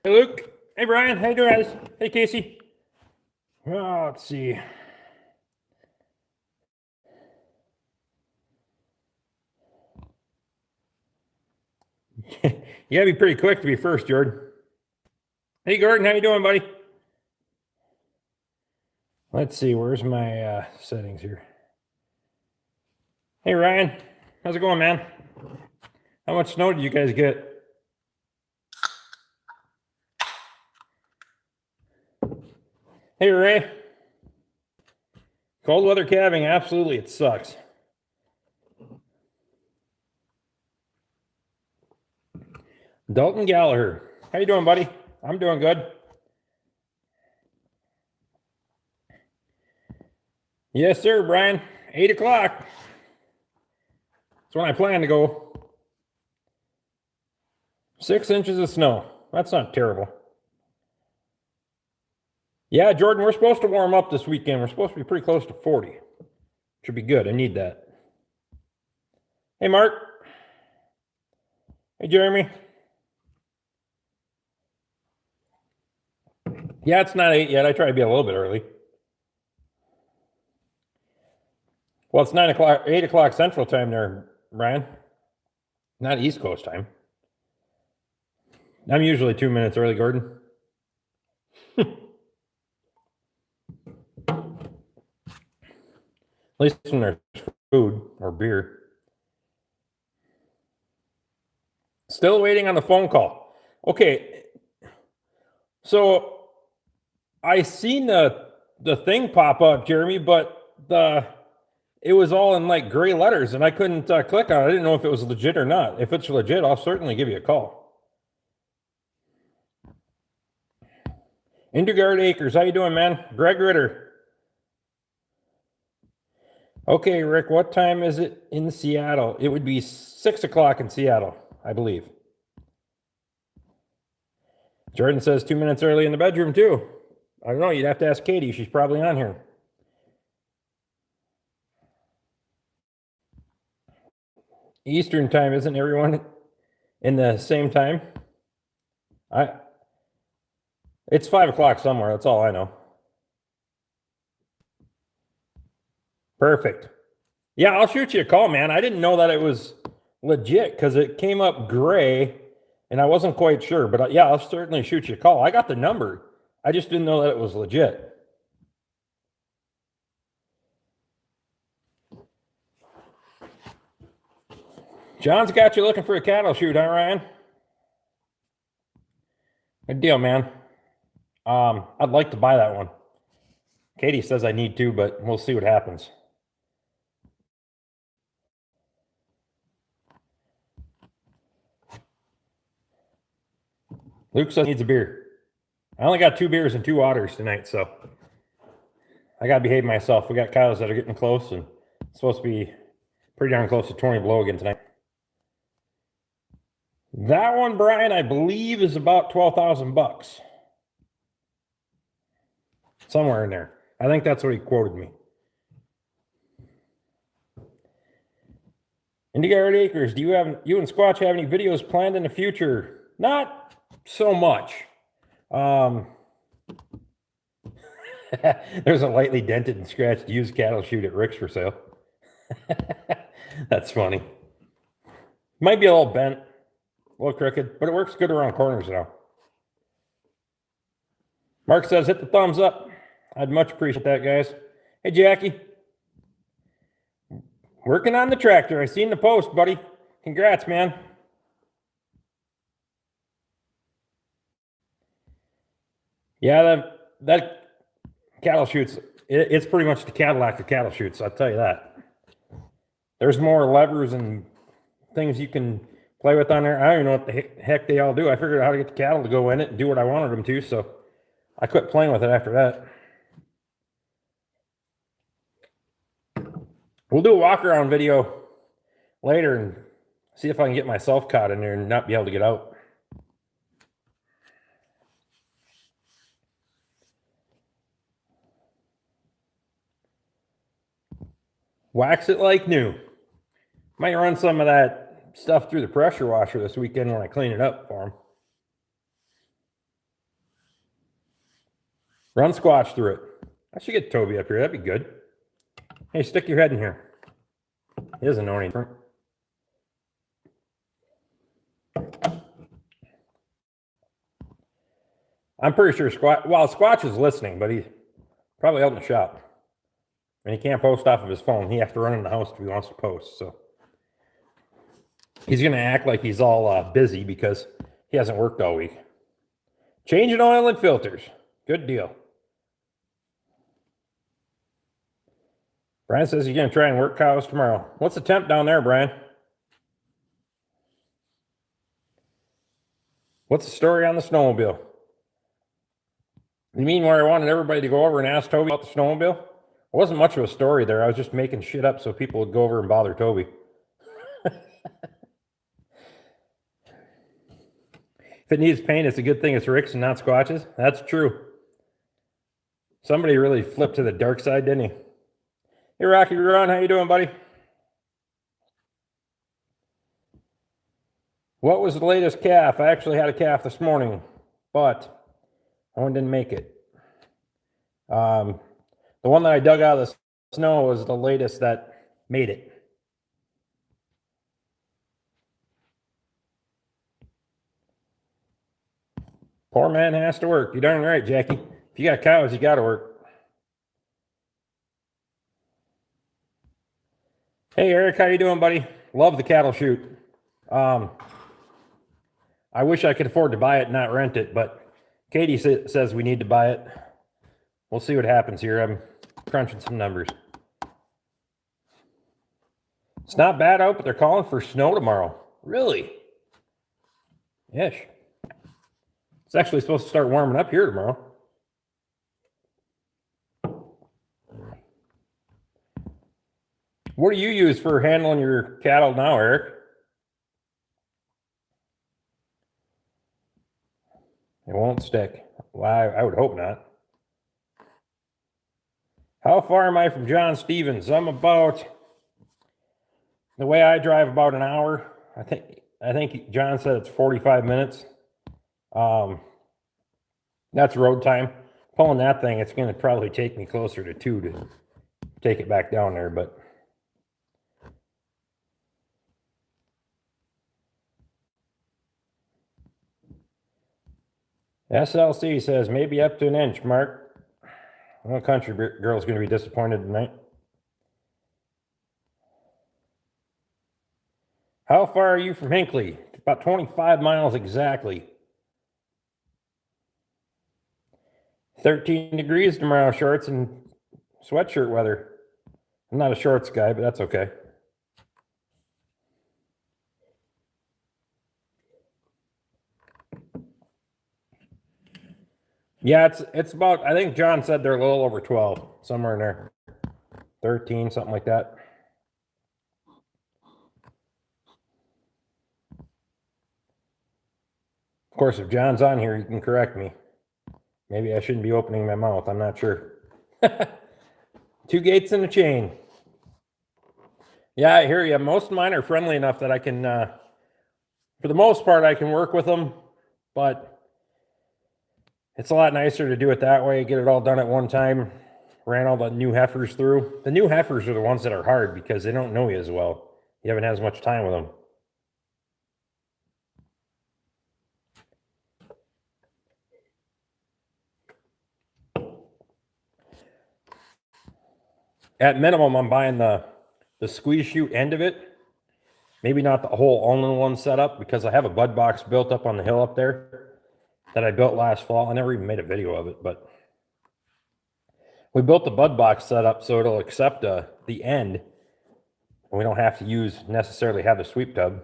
Hey, Luke. Hey, Brian. How you doing, guys? Hey, Casey. Oh, let's see. You gotta be pretty quick to be first, Jordan. Hey, Gordon. How you doing, buddy? Let's see. Where's my settings here? Hey, Ryan. How's it going, man? How much snow did you guys get? Hey, Ray. Cold weather calving. Absolutely. It sucks. Dalton Gallagher. How you doing, buddy? I'm doing good. Yes, sir, Brian. 8 o'clock. That's when I plan to go. 6 inches of snow. That's not terrible. Yeah, Jordan, we're supposed to warm up this weekend. We're supposed to be pretty close to 40. Should be good. I need that. Hey, Mark. Hey, Jeremy. Yeah, it's not 8 yet. I try to be a little bit early. Well, it's 9 o'clock, 8 o'clock Central Time there, Brian. Not East Coast time. I'm usually 2 minutes early, Gordon. At least when there's food or beer. Still waiting on the phone call. Okay. So I seen the thing pop up, Jeremy, but it was all in like gray letters and I couldn't click on it. I didn't know if it was legit or not. If it's legit, I'll certainly give you a call. Indergard Acres, how you doing, man? Greg Ritter. Okay, Rick, what time is it in Seattle? It would be 6 o'clock in Seattle, I believe. Jordan says 2 minutes early in the bedroom, too. I don't know. You'd have to ask Katie. She's probably on here. Eastern time, isn't everyone in the same time? It's 5 o'clock somewhere. That's all I know. Perfect. Yeah, I'll shoot you a call, man. I didn't know that it was legit because it came up gray and I wasn't quite sure. But yeah, I'll certainly shoot you a call. I got the number. I just didn't know that it was legit. John's got you looking for a cattle shoot, huh, Ryan? Good deal, man. I'd like to buy that one. Katie says I need to, but we'll see what happens. Luke says he needs a beer. I only got 2 beers and 2 waters tonight, so I got to behave myself. We got cows that are getting close, and it's supposed to be pretty darn close to 20 below again tonight. That one, Brian, I believe is about 12,000 bucks. Somewhere in there. I think that's what he quoted me. Indergard Acres, do you and Squatch have any videos planned in the future? Not so much. There's a lightly dented and scratched used cattle chute at Rick's for sale. That's funny. Might be a little bent, a little crooked, but it works good around corners now. Mark says, hit the thumbs up. I'd much appreciate that, guys. Hey, Jackie. Working on the tractor. I seen the post, buddy. Congrats, man. Yeah, that cattle chutes, it's pretty much the Cadillac of cattle chutes, I'll tell you that. There's more levers and things you can play with on there. I don't even know what the heck they all do. I figured out how to get the cattle to go in it and do what I wanted them to, so I quit playing with it after that. We'll do a walk around video later and see if I can get myself caught in there and not be able to get out. Wax it like new. Might run some of that stuff through the pressure washer this weekend when I clean it up for them. Run Squatch through it. I should get Toby up here. That'd be good. Hey, stick your head in here. He doesn't know anything. I'm pretty sure Squatch is listening, but he's probably out in the shop. And he can't post off of his phone. He has to run in the house if he wants to post. So he's going to act like he's all busy because he hasn't worked all week. Changing oil and filters. Good deal. Brian says he's going to try and work cows tomorrow. What's the temp down there, Brian? What's the story on the snowmobile? You mean where I wanted everybody to go over and ask Toby about the snowmobile? It wasn't much of a story there. I was just making shit up so people would go over and bother Toby. If it needs paint, it's a good thing it's Rick's and not Squatch's. That's true. Somebody really flipped to the dark side, didn't he? Hey, Rocky Ron, how you doing, buddy? What was the latest calf? I actually had a calf this morning, but one didn't make it. The one that I dug out of the snow was the latest that made it. Poor man has to work. You're darn right, Jackie. If you got cows, you got to work. Hey, Eric, how you doing, buddy? Love the cattle chute. I wish I could afford to buy it and not rent it, but Katie says we need to buy it. We'll see what happens here. I'm crunching some numbers. It's not bad out, but they're calling for snow tomorrow. Really? Ish. It's actually supposed to start warming up here tomorrow. What do you use for handling your cattle now, Eric? It won't stick. Well, I would hope not. How far am I from John Stevens? I'm about, the way I drive, about an hour. I think John said it's 45 minutes. That's road time. Pulling that thing, it's going to probably take me closer to 2 to take it back down there, but SLC says maybe up to an inch, Mark. Well, country girl's going to be disappointed tonight. How far are you from Hinckley? About 25 miles exactly. 13 degrees tomorrow, shorts and sweatshirt weather. I'm not a shorts guy, but that's okay. Yeah, it's about, I think John said they're a little over 12, somewhere in there. 13, something like that. Of course, if John's on here, he can correct me. Maybe I shouldn't be opening my mouth. I'm not sure. 2 gates and a chain. Yeah, I hear you. Most of mine are friendly enough that I can, for the most part, I can work with them, but it's a lot nicer to do it that way, get it all done at one time. Ran all the new heifers through. The new heifers are the ones that are hard because they don't know you as well. You haven't had as much time with them. At minimum, I'm buying the squeeze chute end of it. Maybe not the whole all-in-one setup because I have a bud box built up on the hill up there that I built last fall. I never even made a video of it, but we built the bud box setup so it'll accept the end, and we don't have to necessarily have the sweep tub.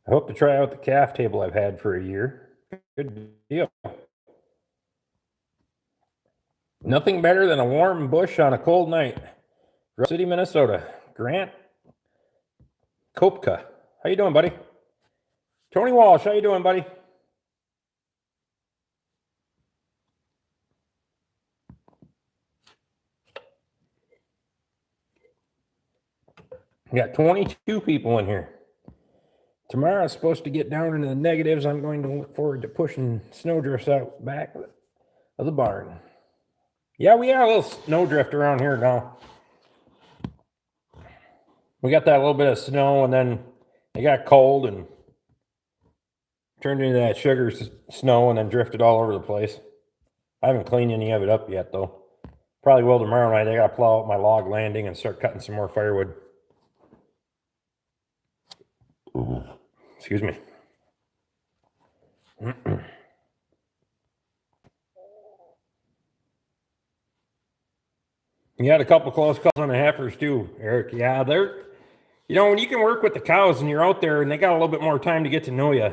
I hope to try out the calf table I've had for a year. Good deal. Nothing better than a warm bush on a cold night. Rose City, Minnesota. Grant Kopka. How you doing, buddy? Tony Walsh, how you doing, buddy? We got 22 people in here. Tomorrow is supposed to get down into the negatives. I'm going to look forward to pushing snowdrifts out back of the barn. Yeah, we got a little snowdrift around here now. We got that little bit of snow, and then it got cold and turned into that sugar snow and then drifted all over the place. I haven't cleaned any of it up yet, though. Probably will tomorrow night. I got to plow out my log landing and start cutting some more firewood. Ooh. Excuse me. You had a couple close calls on the heifers too, Eric. Yeah, they're, when you can work with the cows and you're out there and they got a little bit more time to get to know you,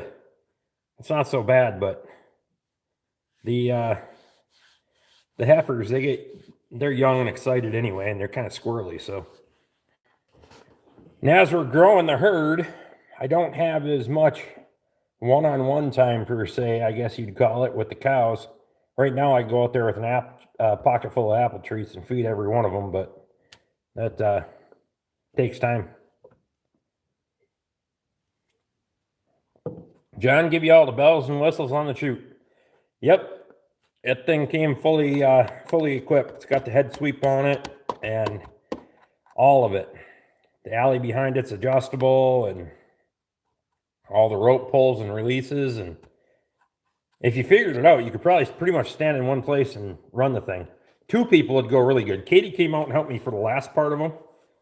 it's not so bad. But the heifers, they're young and excited anyway, and they're kind of squirrely. So, and as we're growing the herd, I don't have as much one-on-one time per se, I guess you'd call it, with the cows. Right now, I go out there with an pocket full of apple treats and feed every one of them, but that takes time. John, give you all the bells and whistles on the chute. Yep, that thing came fully equipped. It's got the head sweep on it and all of it. The alley behind it's adjustable and all the rope pulls and releases. And if you figured it out, you could probably pretty much stand in one place and run the thing. Two people would go really good. Katie came out and helped me for the last part of them,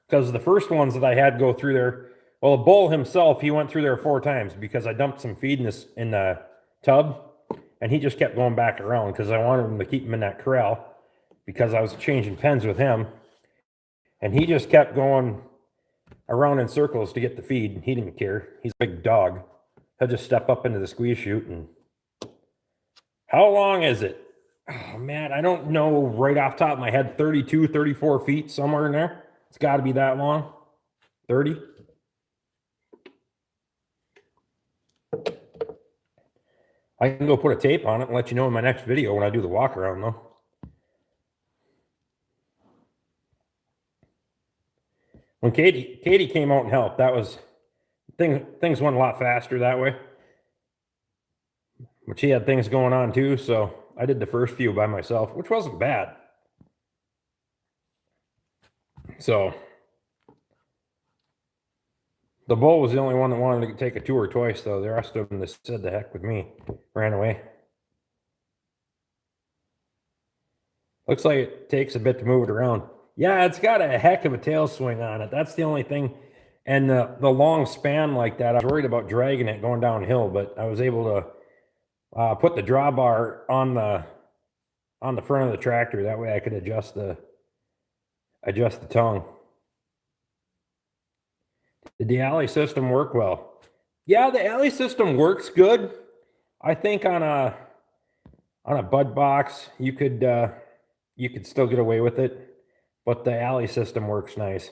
because the first ones that I had go through there, well, the bull himself, he went through there 4 times because I dumped some feed in the tub, and he just kept going back around because I wanted him to keep him in that corral because I was changing pens with him, and he just kept going around in circles to get the feed. He didn't care. He's a big dog. He'll just step up into the squeeze chute. And how long is it? Oh man, I don't know right off the top of my head. 32, 34 feet, somewhere in there. It's got to be that long. 30. I can go put a tape on it and let you know in my next video when I do the walk around, though. When Katie came out and helped, that was things went a lot faster that way. But she had things going on too, so I did the first few by myself, which wasn't bad. So the bull was the only one that wanted to take a tour twice, though. The rest of them that said the heck with me ran away. Looks like it takes a bit to move it around. Yeah, it's got a heck of a tail swing on it. That's the only thing. And the long span like that, I was worried about dragging it going downhill, but I was able to put the drawbar on the front of the tractor. That way I could adjust the tongue. Did the alley system work well? Yeah, the alley system works good. I think on a bud box you could still get away with it. But the alley system works nice.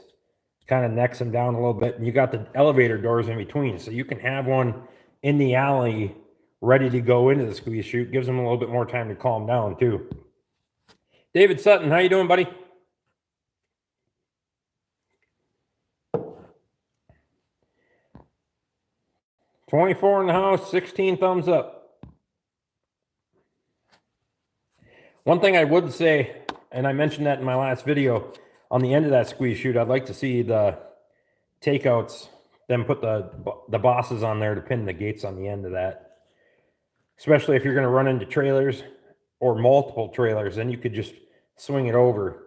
Kind of necks them down a little bit. And you got the elevator doors in between. So you can have one in the alley ready to go into the squeeze chute. Gives them a little bit more time to calm down too. David Sutton, how you doing, buddy? $24 in the house, 16 thumbs up. One thing I would say, and I mentioned that in my last video, on the end of that squeeze chute, I'd like to see the takeouts, then put the bosses on there to pin the gates on the end of that. Especially if you're going to run into trailers or multiple trailers, then you could just swing it over.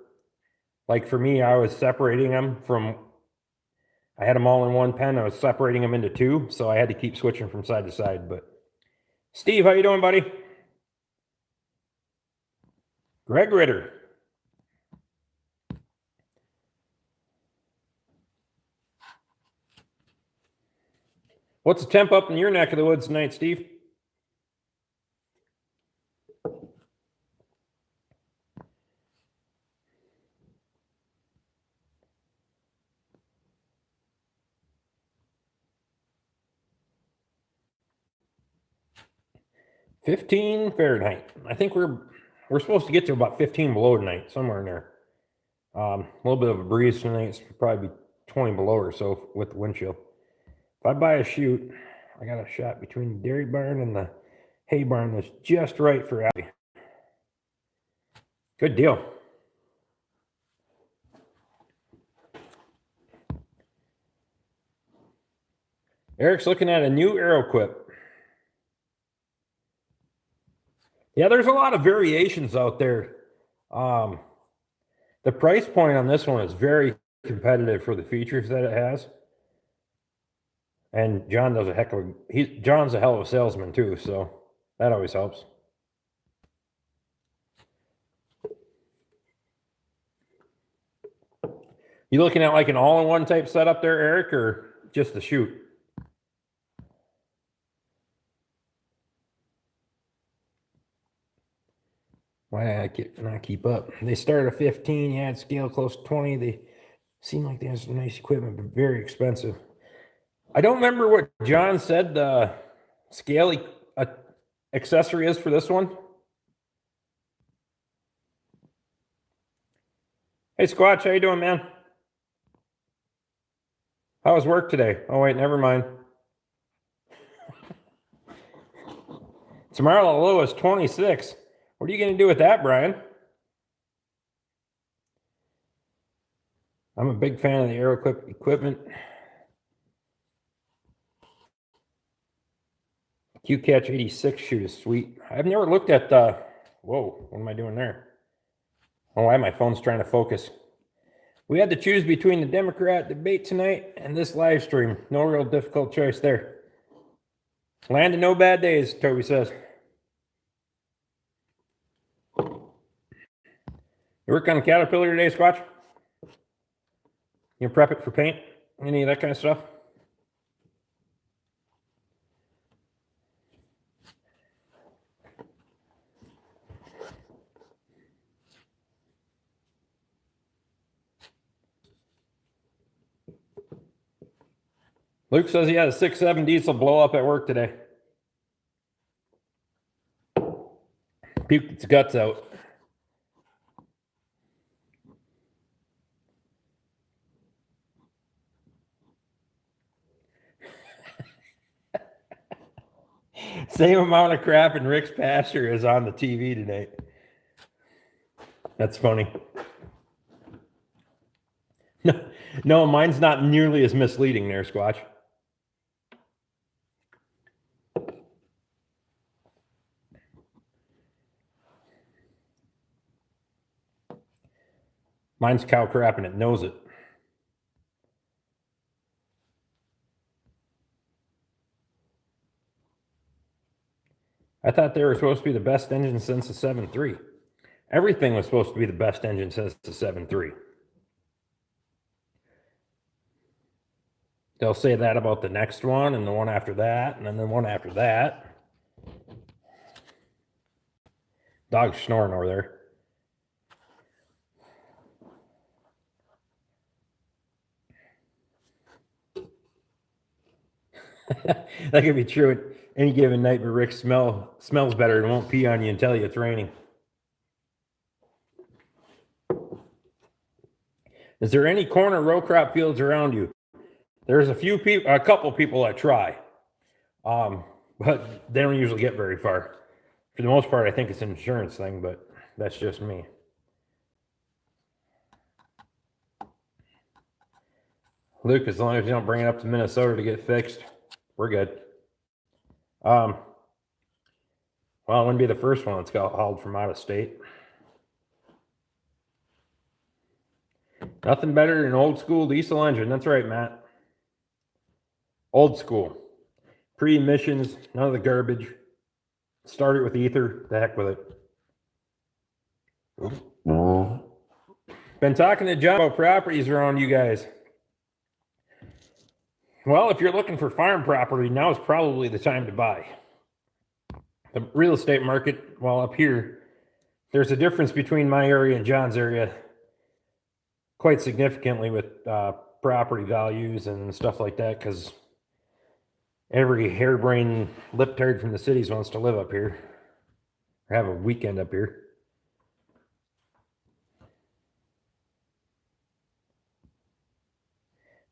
Like for me, I was separating them I had them all in one pen. I was separating them into 2, so I had to keep switching from side to side. But Steve, how you doing, buddy? Greg Ritter. What's the temp up in your neck of the woods tonight, Steve? $15 Fahrenheit. I think we're supposed to get to about 15 below tonight, somewhere in there. A little bit of a breeze tonight. It's probably be 20 below or so with the wind chill. I buy a chute, I got a shot between the dairy barn and the hay barn that's just right for Abby. Good deal. Eric's looking at a new Arrowquip. Yeah, there's a lot of variations out there. The price point on this one is very competitive for the features that it has. And John does a heck of a, John's a hell of a salesman too, so that always helps. You looking at like an all-in-one type setup there, Eric, or just the chute? Why did I not keep up? They start at 15, you had scale close to 20. They seem like they have some nice equipment, but very expensive. I don't remember what John said the scale accessory is for this one. Hey, Squatch, how you doing, man? How was work today? Oh, wait, never mind. Tomorrow the low is 26. What are you going to do with that, Brian? I'm a big fan of the Arrowquip equipment. Q-Catch 86 chute is sweet. I've never looked at the... Whoa, what am I doing there? Oh, why my phone's trying to focus. We had to choose between the Democrat debate tonight and this live stream. No real difficult choice there. Land of no bad days, Toby says. You work on a Caterpillar today, Squatch? You prep it for paint? Any of that kind of stuff? Luke says he had a 6.7 diesel blow up at work today. Puked its guts out. Same amount of crap in Rick's pasture is on the TV tonight. That's funny. No, mine's not nearly as misleading there, Squatch. Mine's cow crap and it knows it. I thought they were supposed to be the best engine since the 7.3. Everything was supposed to be the best engine since the 7.3. They'll say that about the next one and the one after that and then the one after that. Dog's snoring over there. That could be true at any given night, but Rick smells better and won't pee on you and tell you it's raining. Is there any corner row crop fields around you? There's a couple people that try, but they don't usually get very far. For the most part, I think it's an insurance thing, but that's just me. Luke, as long as you don't bring it up to Minnesota to get fixed, we're good. Well, it wouldn't be the first one that's got hauled from out of state. Nothing better than an old school diesel engine. That's right, Matt. Old school. Pre-emissions, none of the garbage. Start it with ether. The heck with it. Been talking to John about properties around you guys. Well, if you're looking for farm property, now is probably the time to buy. The real estate market, well, up here, there's a difference between my area and John's area quite significantly with property values and stuff like that, because every harebrained lip-tard from the cities wants to live up here or have a weekend up here.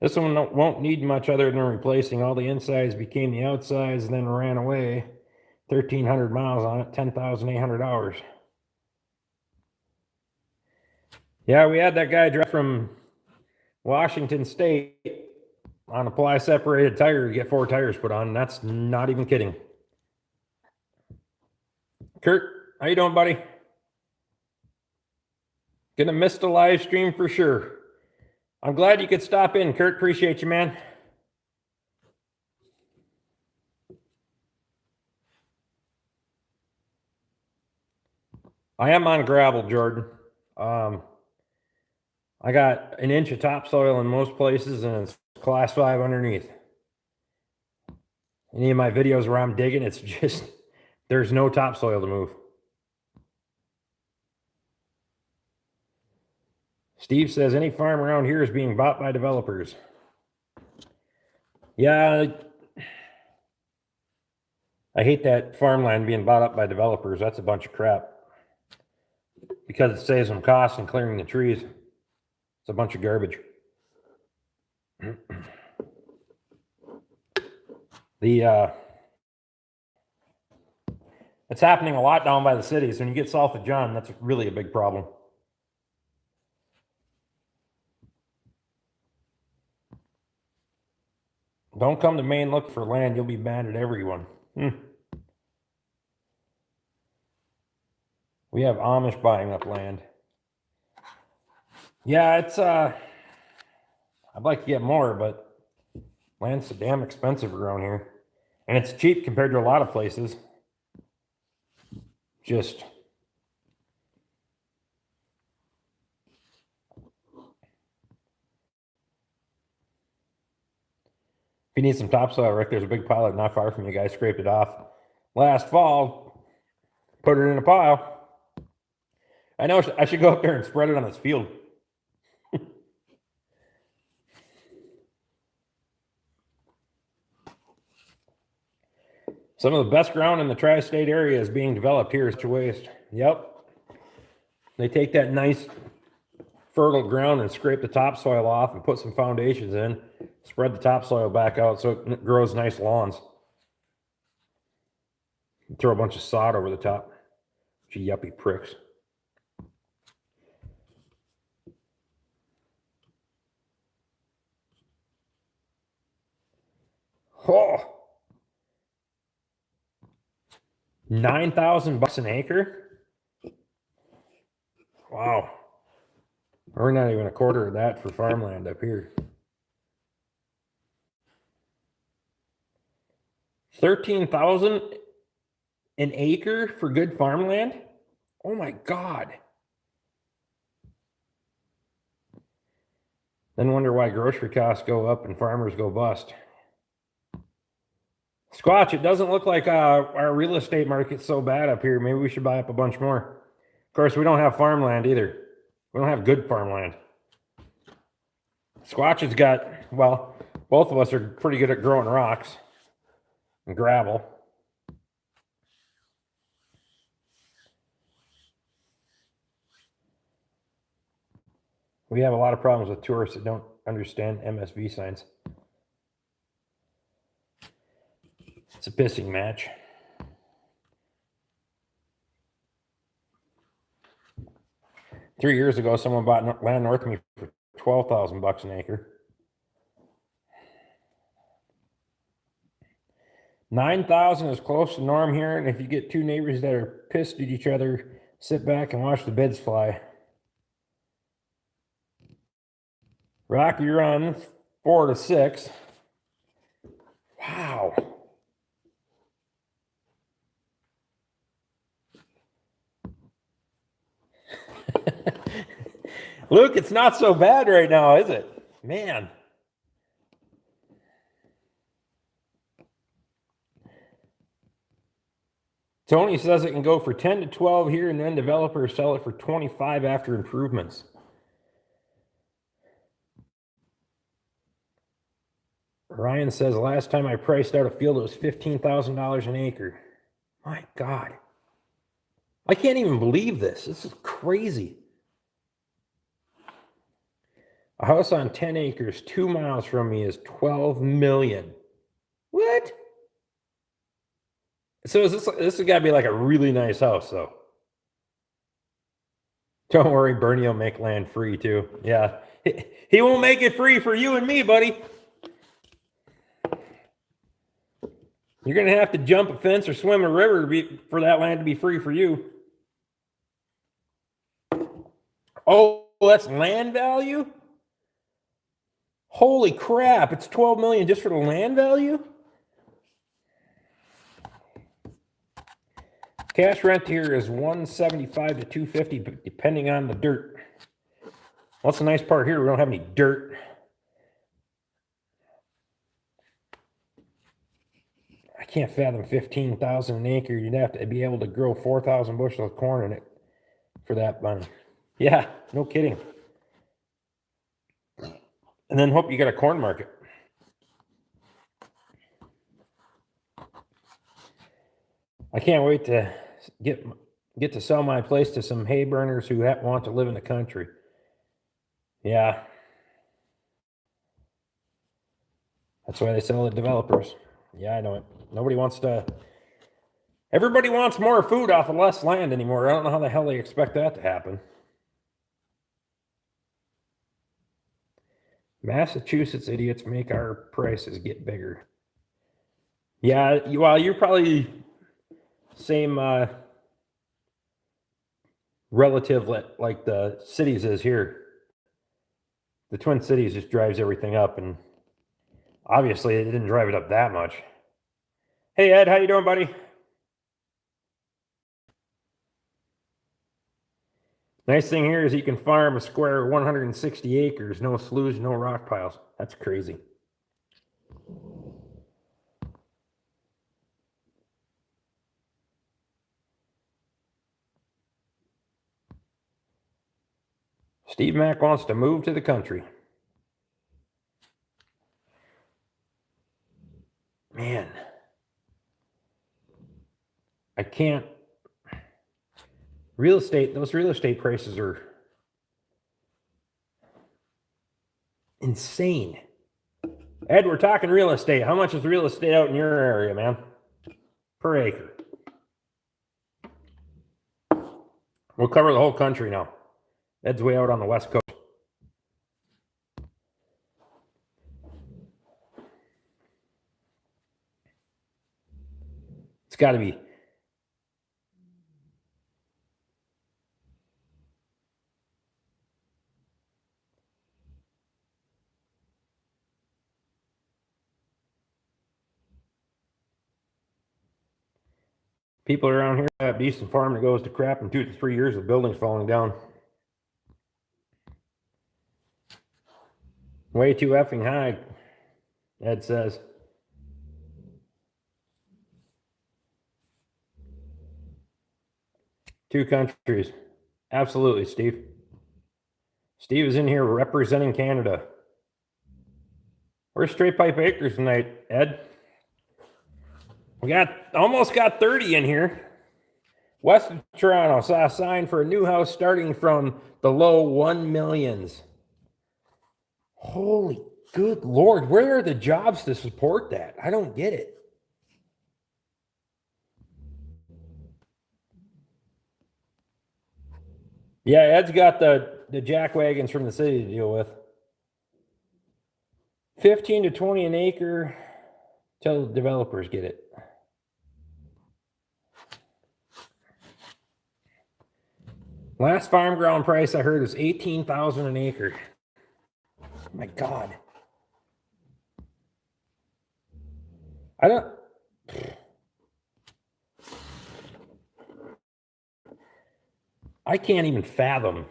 This one won't need much other than replacing. All the insides became the outsides and then ran away. 1,300 miles on it, 10,800 hours. Yeah, we had that guy drive from Washington State on a ply separated tire to get 4 tires put on. That's not even kidding. Kurt, how you doing, buddy? Gonna miss the live stream for sure. I'm glad you could stop in, Kurt. Appreciate you, man. I am on gravel, Jordan. I got an inch of topsoil in most places, and it's class 5 underneath. Any of my videos where I'm digging, it's just, there's no topsoil to move. Steve says any farm around here is being bought by developers. Yeah, I hate that farmland being bought up by developers. That's a bunch of crap. Because it saves them costs in clearing the trees. It's a bunch of garbage. It's happening a lot down by the cities. When you get south of John, that's really a big problem. Don't come to Maine looking for land. You'll be mad at everyone. We have Amish buying up land. Yeah, it's I'd like to get more, but land's so damn expensive around here. And it's cheap compared to a lot of places. Just if you need some topsoil, Rick, there's a big pile not far from you. Guys scraped it off last fall, put it in a pile. I know I should go up there and spread it on this field. Some of the best ground in the tri-state area is being developed here to waste. Yep. They take that nice fertile ground and scrape the topsoil off and put some foundations in, spread the topsoil back out so it grows nice lawns. Throw a bunch of sod over the top. Gee, yuppie pricks. Oh, $9,000 an acre. Wow, we're not even a quarter of that for farmland up here. 13,000 an acre for good farmland. Oh my God. Then wonder why grocery costs go up and farmers go bust. Squatch, it doesn't look like our real estate market's so bad up here. Maybe we should buy up a bunch more. Of course, we don't have farmland either. We don't have good farmland. Squatch has got, well, both of us are pretty good at growing rocks and gravel. We have a lot of problems with tourists that don't understand MSV signs. It's a pissing match. Three years ago, someone bought land north of me for $12,000 an acre. 9,000 is close to norm here, and if you get two neighbors that are pissed at each other, sit back and watch the bids fly. Rock, you're on 4 to 6. Wow. Luke, it's not so bad right now, is it? Man. Tony says it can go for 10 to 12 here, and then developers sell it for 25 after improvements. Ryan says last time I priced out a field, it was $15,000 an acre. My God. I can't even believe this. This is crazy. A house on 10 acres, 2 miles from me is 12 million. What? So this has got to be like a really nice house, though. Don't worry, Bernie will make land free too. Yeah, he won't make it free for you and me, buddy. You're gonna have to jump a fence or swim a river for that land to be free for you. Oh, that's land value? Holy crap! It's 12 million just for the land value. Cash rent here is 175 to 250, depending on the dirt. What's the nice part here? We don't have any dirt. I can't fathom 15,000 an acre. You'd have to be able to grow 4,000 bushels of corn in it for that money. Yeah, no kidding. And then hope you got a corn market. I can't wait to get to sell my place to some hay burners who want to live in the country. Yeah. That's why they sell to developers. Yeah, I know it. Everybody wants more food off of less land anymore. I don't know how the hell they expect that to happen. Massachusetts idiots make our prices get bigger. Yeah, well, you're probably same relative like the cities is here. The Twin Cities just drives everything up, and obviously it didn't drive it up that much. Hey Ed, how you doing, buddy? Nice thing here is you can farm a square 160 acres, no sloughs, no rock piles. That's crazy. Steve Mack wants to move to the country. Man, I can't. Those real estate prices are insane. Ed, we're talking real estate. How much is real estate out in your area, man? Per acre. We'll cover the whole country now. Ed's way out on the West Coast. It's got to be. People around here have a decent farm that goes to crap in 2 to 3 years with buildings falling down. Way too effing high, Ed says. Two countries. Absolutely, Steve. Steve is in here representing Canada. We're Straight Pipe Acres tonight, Ed. We almost got 30 in here. West of Toronto saw a sign for a new house starting from the low 1 millions. Holy good Lord, where are the jobs to support that? I don't get it. Yeah, Ed's got the jack wagons from the city to deal with. 15 to 20 an acre till the developers get it. Last farm ground price I heard was 18,000 an acre. My God. I can't even fathom.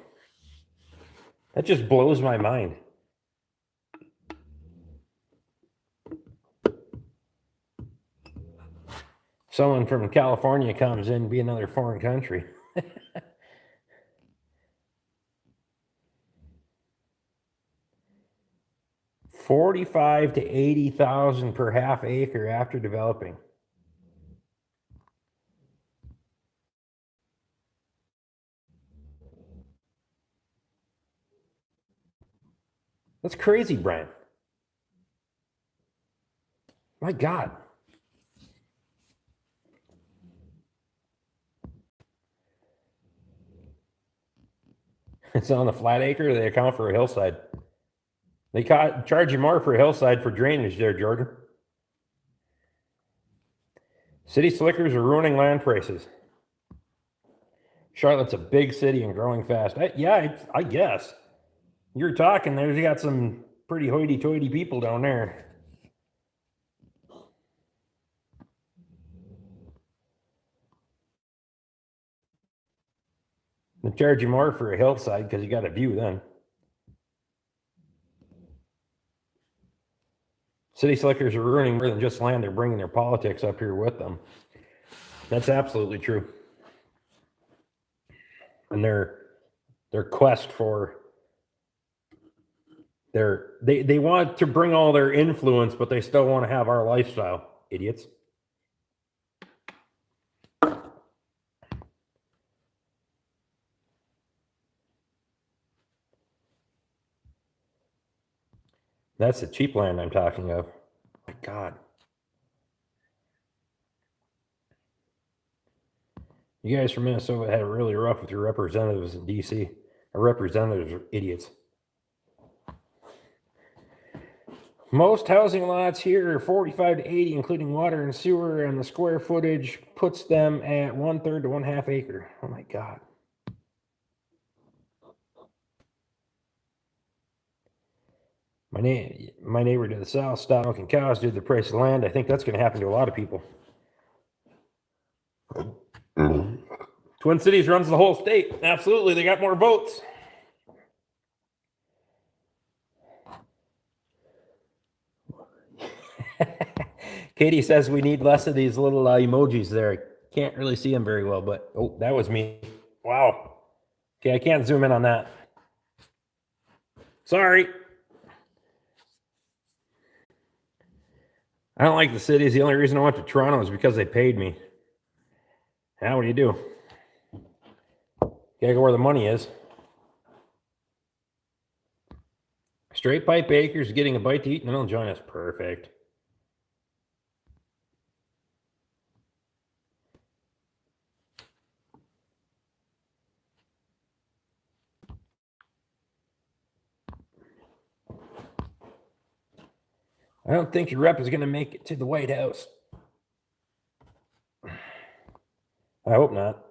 That just blows my mind. Someone from California comes in, be another foreign country. $45,000 to $80,000 per half acre after developing. That's crazy, Brian. My God. It's on the flat acre. They account for a hillside. They charge you more for a hillside for drainage there, Jordan. City slickers are ruining land prices. Charlotte's a big city and growing fast. I guess. You're talking there. You got some pretty hoity-toity people down there. They charge you more for a hillside because you got a view then. City slickers are ruining more than just land. They're bringing their politics up here with them. That's absolutely true. And their quest for they want to bring all their influence, but they still want to have our lifestyle. Idiots. That's the cheap land I'm talking of. My God. You guys from Minnesota had it really rough with your representatives in D.C. Our representatives are idiots. Most housing lots here are 45 to 80, including water and sewer, and the square footage puts them at 1/3 to 1/2 acre. Oh my God. My neighbor to the south stopped milking cows due to the price of land. I think that's going to happen to a lot of people. Twin Cities runs the whole state. Absolutely. They got more votes. Katie says we need less of these little emojis there. Can't really see them very well, but oh, that was me. Wow. Okay, I can't zoom in on that. Sorry. I don't like the cities. The only reason I went to Toronto is because they paid me. Now, what do you do? Gotta go where the money is. Straight Pipe Acres getting a bite to eat, and then they'll join us. Perfect. I don't think your rep is going to make it to the White House. I hope not.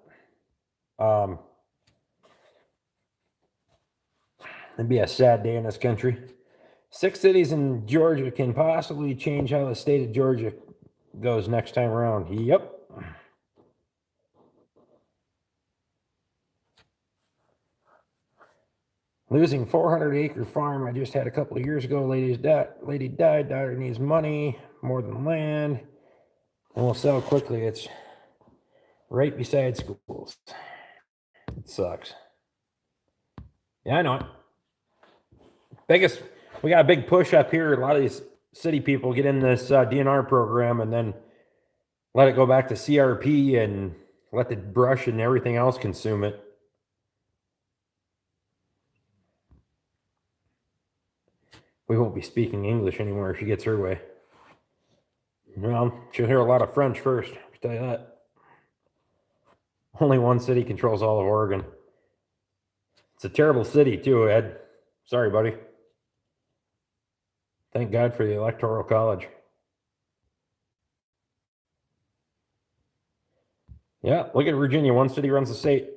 It'd be a sad day in this country. 6 cities in Georgia can possibly change how the state of Georgia goes next time around. Yep. Losing 400-acre farm I just had a couple of years ago. Lady died. Daughter needs money more than land, and will sell quickly. It's right beside schools. It sucks. Yeah, I know it. We got a big push up here. A lot of these city people get in this DNR program and then let it go back to CRP and let the brush and everything else consume it. We won't be speaking English anymore if she gets her way. Well, she'll hear a lot of French first, I can tell you that. Only one city controls all of Oregon. It's a terrible city too, Ed. Sorry, buddy. Thank God for the Electoral College. Yeah, look at Virginia. One city runs the state.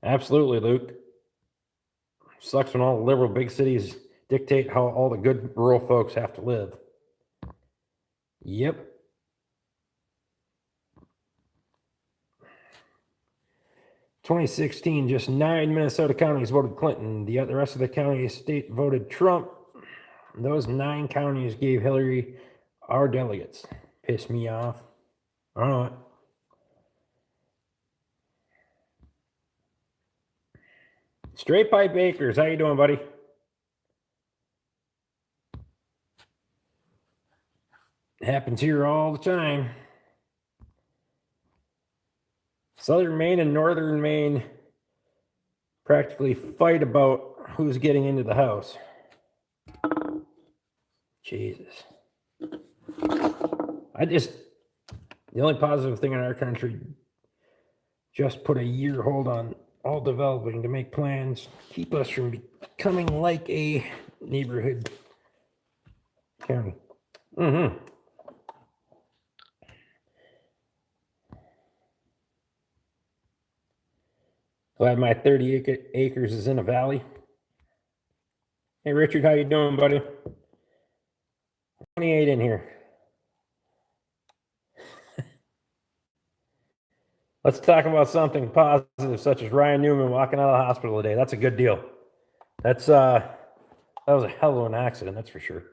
Absolutely, Luke. Sucks when all the liberal big cities dictate how all the good rural folks have to live. Yep. "2016, just 9 Minnesota counties voted Clinton. The rest of the county state voted Trump. Those 9 counties gave Hillary our delegates. Pissed me off. I don't know. Straight Pipe Acres, how you doing, buddy? Happens here all the time. Southern Maine and Northern Maine practically fight about who's getting into the house. Jesus. The only positive thing in our country, just put a year hold on all developing to make plans, keep us from becoming like a neighborhood county. Glad my 30 acres is in a valley. Hey, Richard, how you doing, buddy? 28 in here. Let's talk about something positive, such as Ryan Newman walking out of the hospital today. That's a good deal. That was a hell of an accident, that's for sure.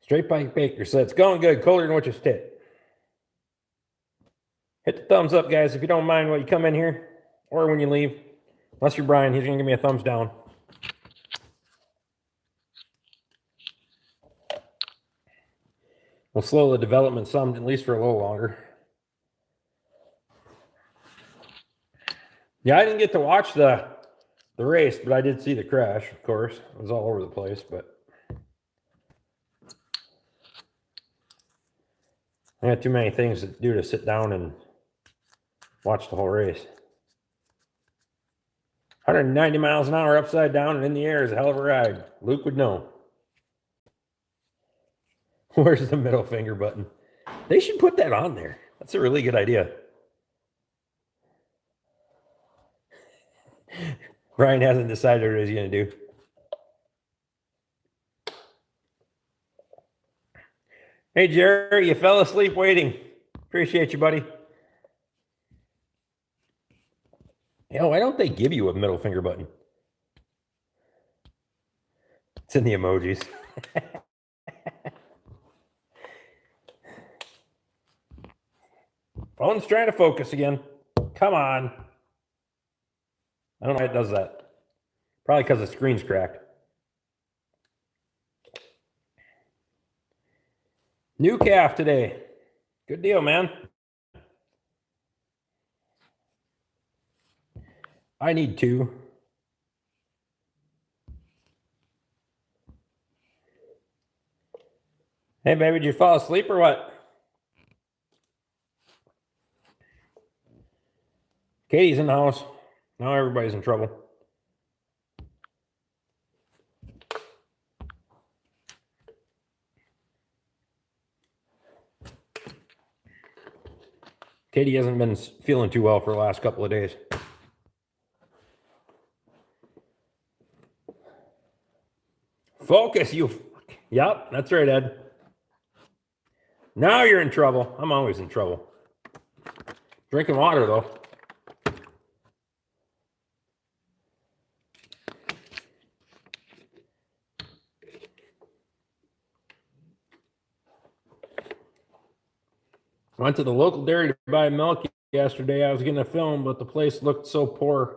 Straight Bike Baker said, it's going good, colder than what you said. Hit the thumbs up, guys, if you don't mind when you come in here or when you leave. Unless you're Brian, he's going to give me a thumbs down. We'll slow the development some, at least for a little longer. Yeah, I didn't get to watch the race, but I did see the crash, of course. It was all over the place, but I had too many things to do to sit down and watch the whole race. 190 miles an hour upside down and in the air is a hell of a ride. Luke would know. Where's the middle finger button? They should put that on there. That's a really good idea. Brian hasn't decided what he's going to do. Hey, Jerry, you fell asleep waiting. Appreciate you, buddy. Yo, why don't they give you a middle finger button? It's in the emojis. Phone's trying to focus again. Come on. I don't know why it does that. Probably because the screen's cracked. New calf today. Good deal, man. I need 2. Hey, baby, did you fall asleep or what? Katie's in the house. Now everybody's in trouble. Katie hasn't been feeling too well for the last couple of days. Focus, you. Yep, that's right, Ed. Now you're in trouble. I'm always in trouble. Drinking water, though. Went to the local dairy to buy milk yesterday. I was getting a film, but the place looked so poor.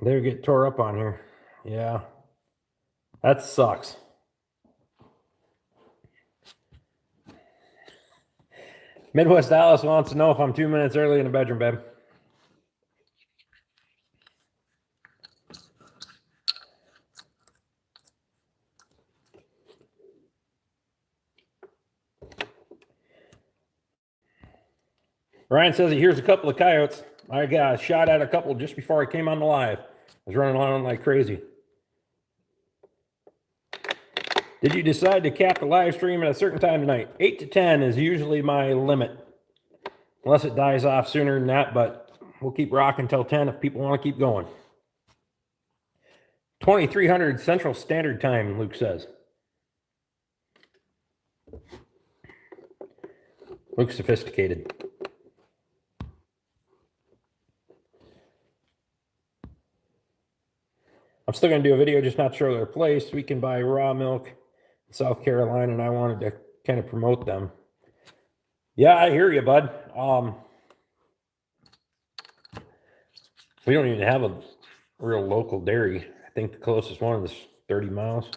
They get tore up on here. Yeah. That sucks. Midwest Alice wants to know if I'm 2 minutes early in the bedroom, babe. Ryan says he hears a couple of coyotes. I got a shot at a couple just before I came on the live. I was running around like crazy. Did you decide to cap the live stream at a certain time tonight? 8 to 10 is usually my limit. Unless it dies off sooner than that, but we'll keep rocking until 10 if people want to keep going. 2300 Central Standard Time, Luke says. Luke's sophisticated. I'm still going to do a video, just not show their place. We can buy raw milk in South Carolina, and I wanted to kind of promote them. Yeah, I hear you, bud. We don't even have a real local dairy. I think the closest one is 30 miles.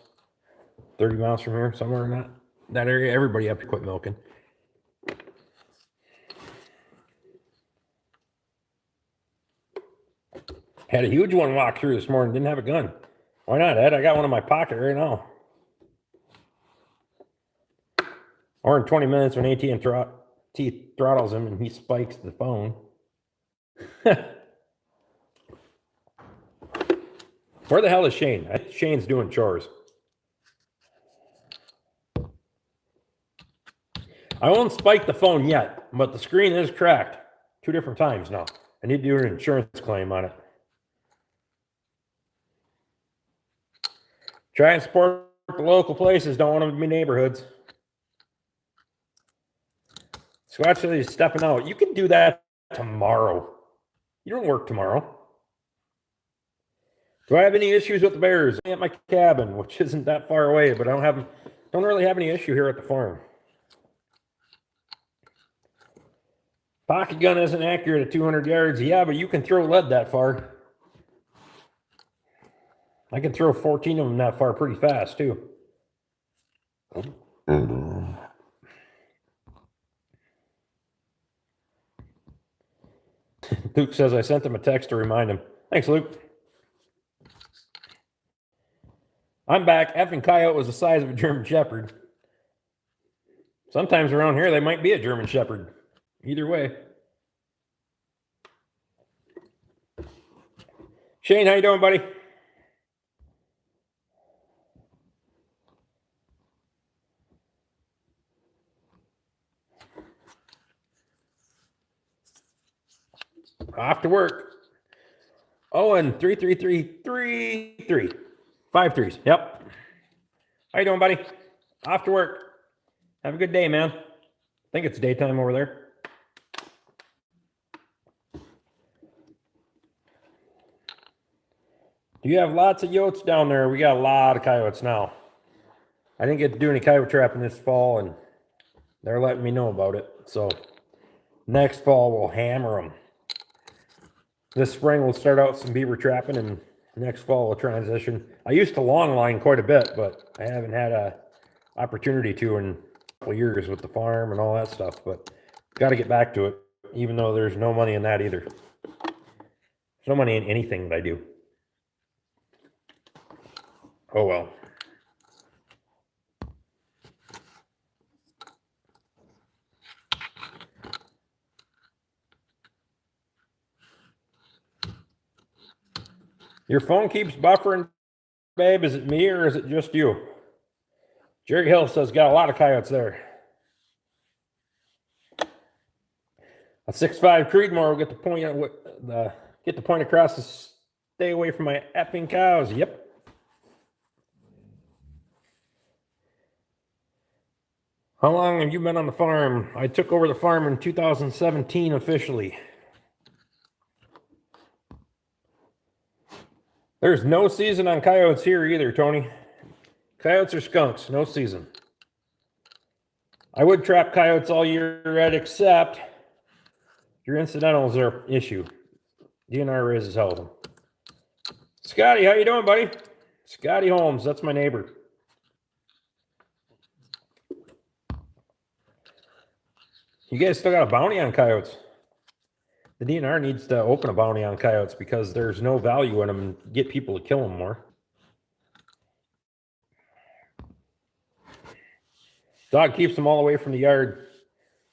30 miles from here, somewhere in that area. Everybody up to quit milking. Had a huge one walk through this morning. Didn't have a gun. Why not, Ed? I got one in my pocket right now. Or in 20 minutes when AT&T throttles him and he spikes the phone. Where the hell is Shane? I think Shane's doing chores. I won't spike the phone yet, but the screen is cracked 2 different times now. I need to do an insurance claim on it. Try and support the local places. Don't want them to be neighborhoods. Squatch is stepping out. You can do that tomorrow. You don't work tomorrow. Do I have any issues with the bears? I'm at my cabin, which isn't that far away, but I don't really have any issue here at the farm. Pocket gun isn't accurate at 200 yards. Yeah, but you can throw lead that far. I can throw 14 of them that far pretty fast, too. Luke says I sent him a text to remind him. Thanks, Luke. I'm back. Effing coyote was the size of a German Shepherd. Sometimes around here, they might be a German Shepherd. Either way. Shane, how you doing, buddy? Off to work. Oh, and 33333. 5 3s. Yep. How you doing, buddy? Off to work. Have a good day, man. I think it's daytime over there. Do you have lots of yotes down there? We got a lot of coyotes now. I didn't get to do any coyote trapping this fall, and they're letting me know about it. So next fall, we'll hammer them. This spring, we'll start out some beaver trapping, and next fall, we'll transition. I used to long line quite a bit, but I haven't had a opportunity to in a couple years with the farm and all that stuff. But got to get back to it, even though there's no money in that either. There's no money in anything that I do. Oh, well. Your phone keeps buffering, babe. Is it me or is it just you? Jerry Hill says got a lot of coyotes there. A 6'5" Creedmoor will get the point across to stay away from my effing cows. Yep. How long have you been on the farm? I took over the farm in 2017 officially. There's no season on coyotes here either, Tony. Coyotes or skunks, no season. I would trap coyotes all year, Red, except your incidentals are an issue. DNR raises hell of them. Scotty, how you doing, buddy? Scotty Holmes, that's my neighbor. You guys still got a bounty on coyotes. The DNR needs to open a bounty on coyotes because there's no value in them and get people to kill them more. Dog keeps them all away from the yard.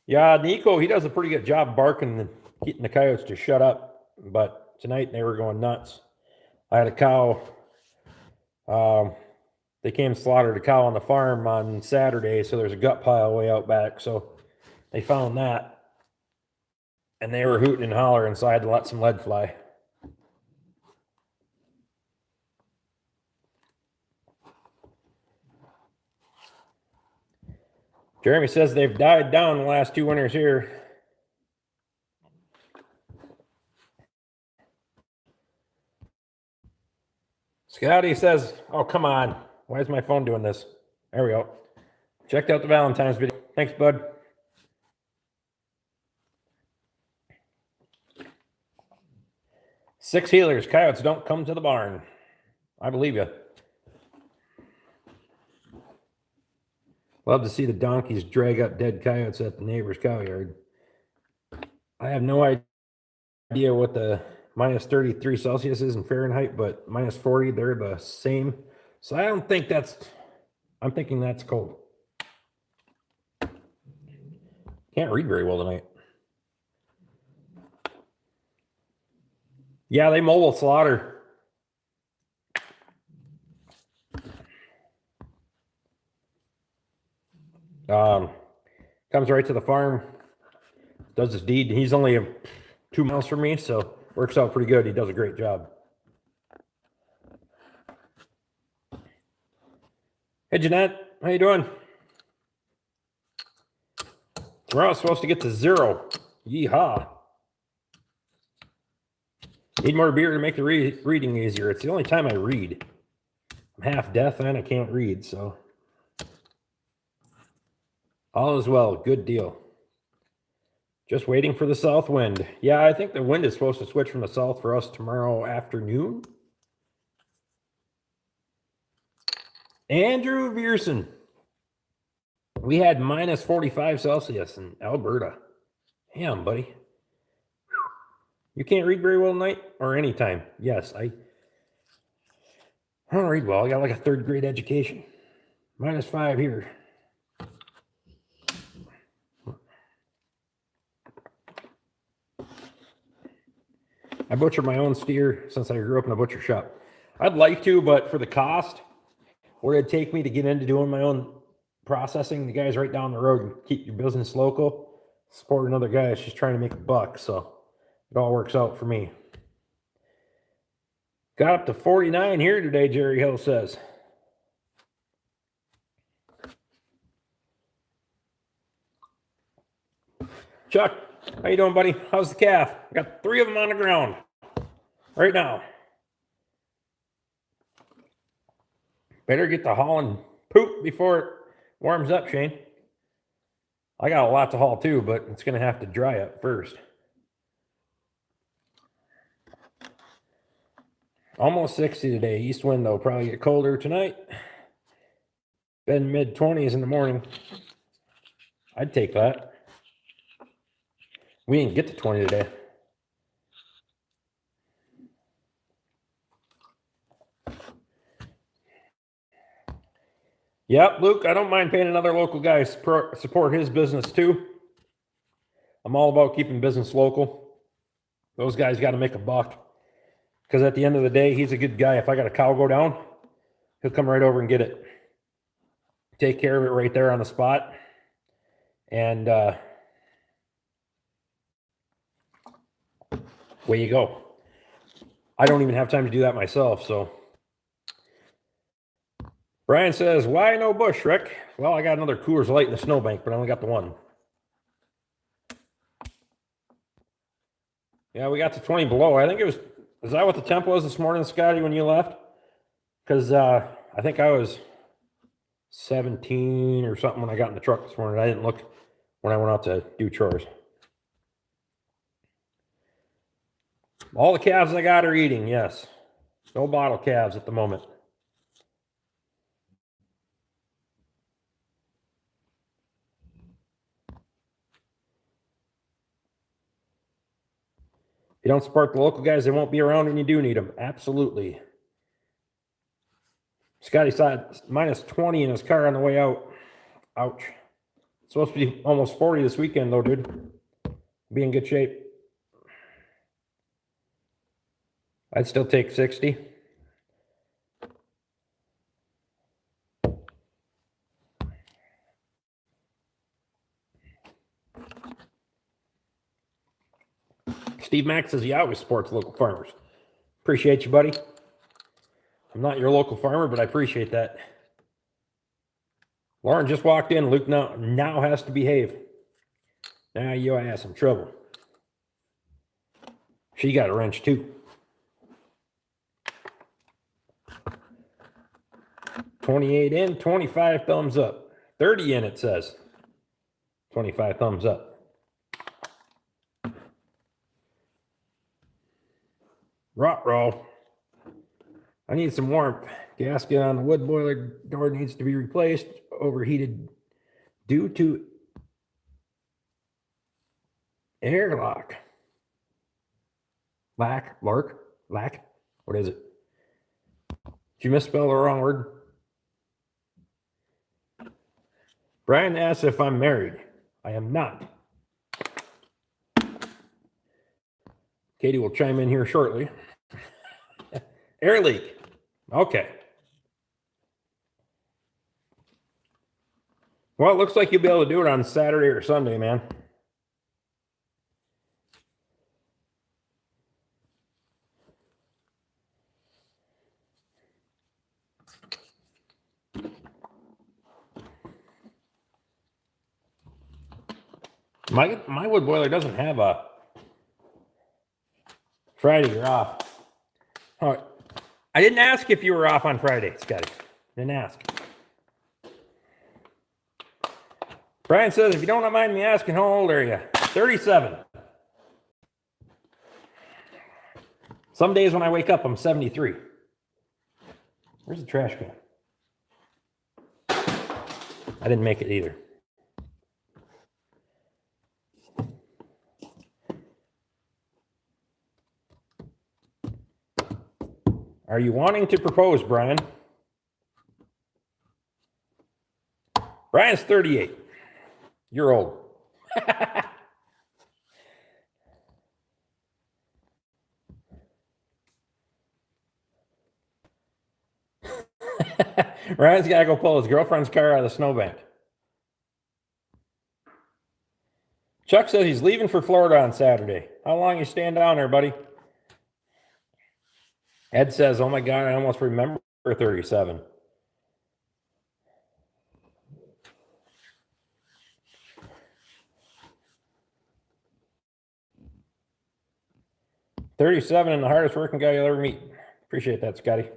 Yeah, Nico, he does a pretty good job barking and getting the coyotes to shut up. But tonight they were going nuts. I had a cow. They came and slaughtered a cow on the farm on Saturday, so there's a gut pile way out back. So they found that. And they were hooting and hollering, so I had to let some lead fly. Jeremy says they've died down the last 2 winters here. Scotty says, oh, come on. Why is my phone doing this? There we go. Checked out the Valentine's video. Thanks, bud. 6 healers. Coyotes don't come to the barn. I believe you. Love to see the donkeys drag up dead coyotes at the neighbor's cow yard. I have no idea what the minus 33 Celsius is in Fahrenheit, but minus 40, they're the same. So I don't think I'm thinking that's cold. Can't read very well tonight. Yeah, they mobile slaughter. Comes right to the farm, does his deed. He's only 2 miles from me, so works out pretty good. He does a great job. Hey, Jeanette, how you doing? Tomorrow's supposed to get to 0. Yeehaw. Need more beer to make the reading easier. It's the only time I read. I'm half deaf and I can't read, so. All is well. Good deal. Just waiting for the south wind. Yeah, I think the wind is supposed to switch from the south for us tomorrow afternoon. Andrew Vierson. We had minus 45 Celsius in Alberta. Damn, buddy. You can't read very well tonight or anytime? Yes, I don't read well. I got like a 3rd grade education. Minus 5 here. I butcher my own steer since I grew up in a butcher shop. I'd like to, but for the cost, what it'd take me to get into doing my own processing, the guys right down the road and keep your business local, support another guy that's just trying to make a buck. So it all works out for me. Got up to 49 here today, Jerry Hill says. Chuck, how you doing, buddy? How's the calf? I got 3 of them on the ground right now. Better get to hauling poop before it warms up, Shane. I got a lot to haul too, but it's going to have to dry up first. Almost 60 today. East wind, though. Probably get colder tonight. Been mid-20s in the morning. I'd take that. We didn't get to 20 today. Yep, Luke, I don't mind paying another local guy to support his business too. I'm all about keeping business local. Those guys got to make a buck. Because at the end of the day, he's a good guy. If I got a cow go down, he'll come right over and get it. Take care of it right there on the spot. And away you go. I don't even have time to do that myself, so. Brian says, why no bush, Rick? Well, I got another Coors Light in the snowbank, but I only got the one. Yeah, we got to 20 below. I think it was that what the temp was this morning, Scotty, when you left? Because I think I was 17 or something when I got in the truck this morning. I didn't look when I went out to do chores. All the calves I got are eating, yes. No bottle calves at the moment. If you don't support the local guys, they won't be around when you do need them. Absolutely. Scotty saw minus 20 in his car on the way out. Ouch. It's supposed to be almost 40 this weekend, though, dude. Be in good shape. I'd still take 60. Steve Mack says he always supports local farmers. Appreciate you, buddy. I'm not your local farmer, but I appreciate that. Lauren just walked in. Luke now has to behave. Now your ass in trouble. She got a wrench too. 28 in, 25 thumbs up. 30 in, it says. 25 thumbs up. row. I need some warmth. Gasket on the wood boiler door needs to be replaced. Overheated due to airlock. Lack? What is it? Did you misspell the wrong word? Brian asks if I'm married. I am not. Katie will chime in here shortly. Air leak. Okay. Well, it looks like you'll be able to do it on Saturday or Sunday, man. My wood boiler doesn't have a Friday you're off. Oh, I didn't ask if you were off on Friday, Scotty. Didn't ask. Brian says, if you don't mind me asking, how old are you? 37. Some days when I wake up, I'm 73. Where's the trash can? I didn't make it either. Are you wanting to propose, Brian? Brian's 38. You're old. Ryan's got to go pull his girlfriend's car out of the snowbank. Chuck says he's leaving for Florida on Saturday. How long you staying down there, buddy? Ed says, oh my God, I almost remember 37. $37 and the hardest working guy you'll ever meet. Appreciate that, Scotty.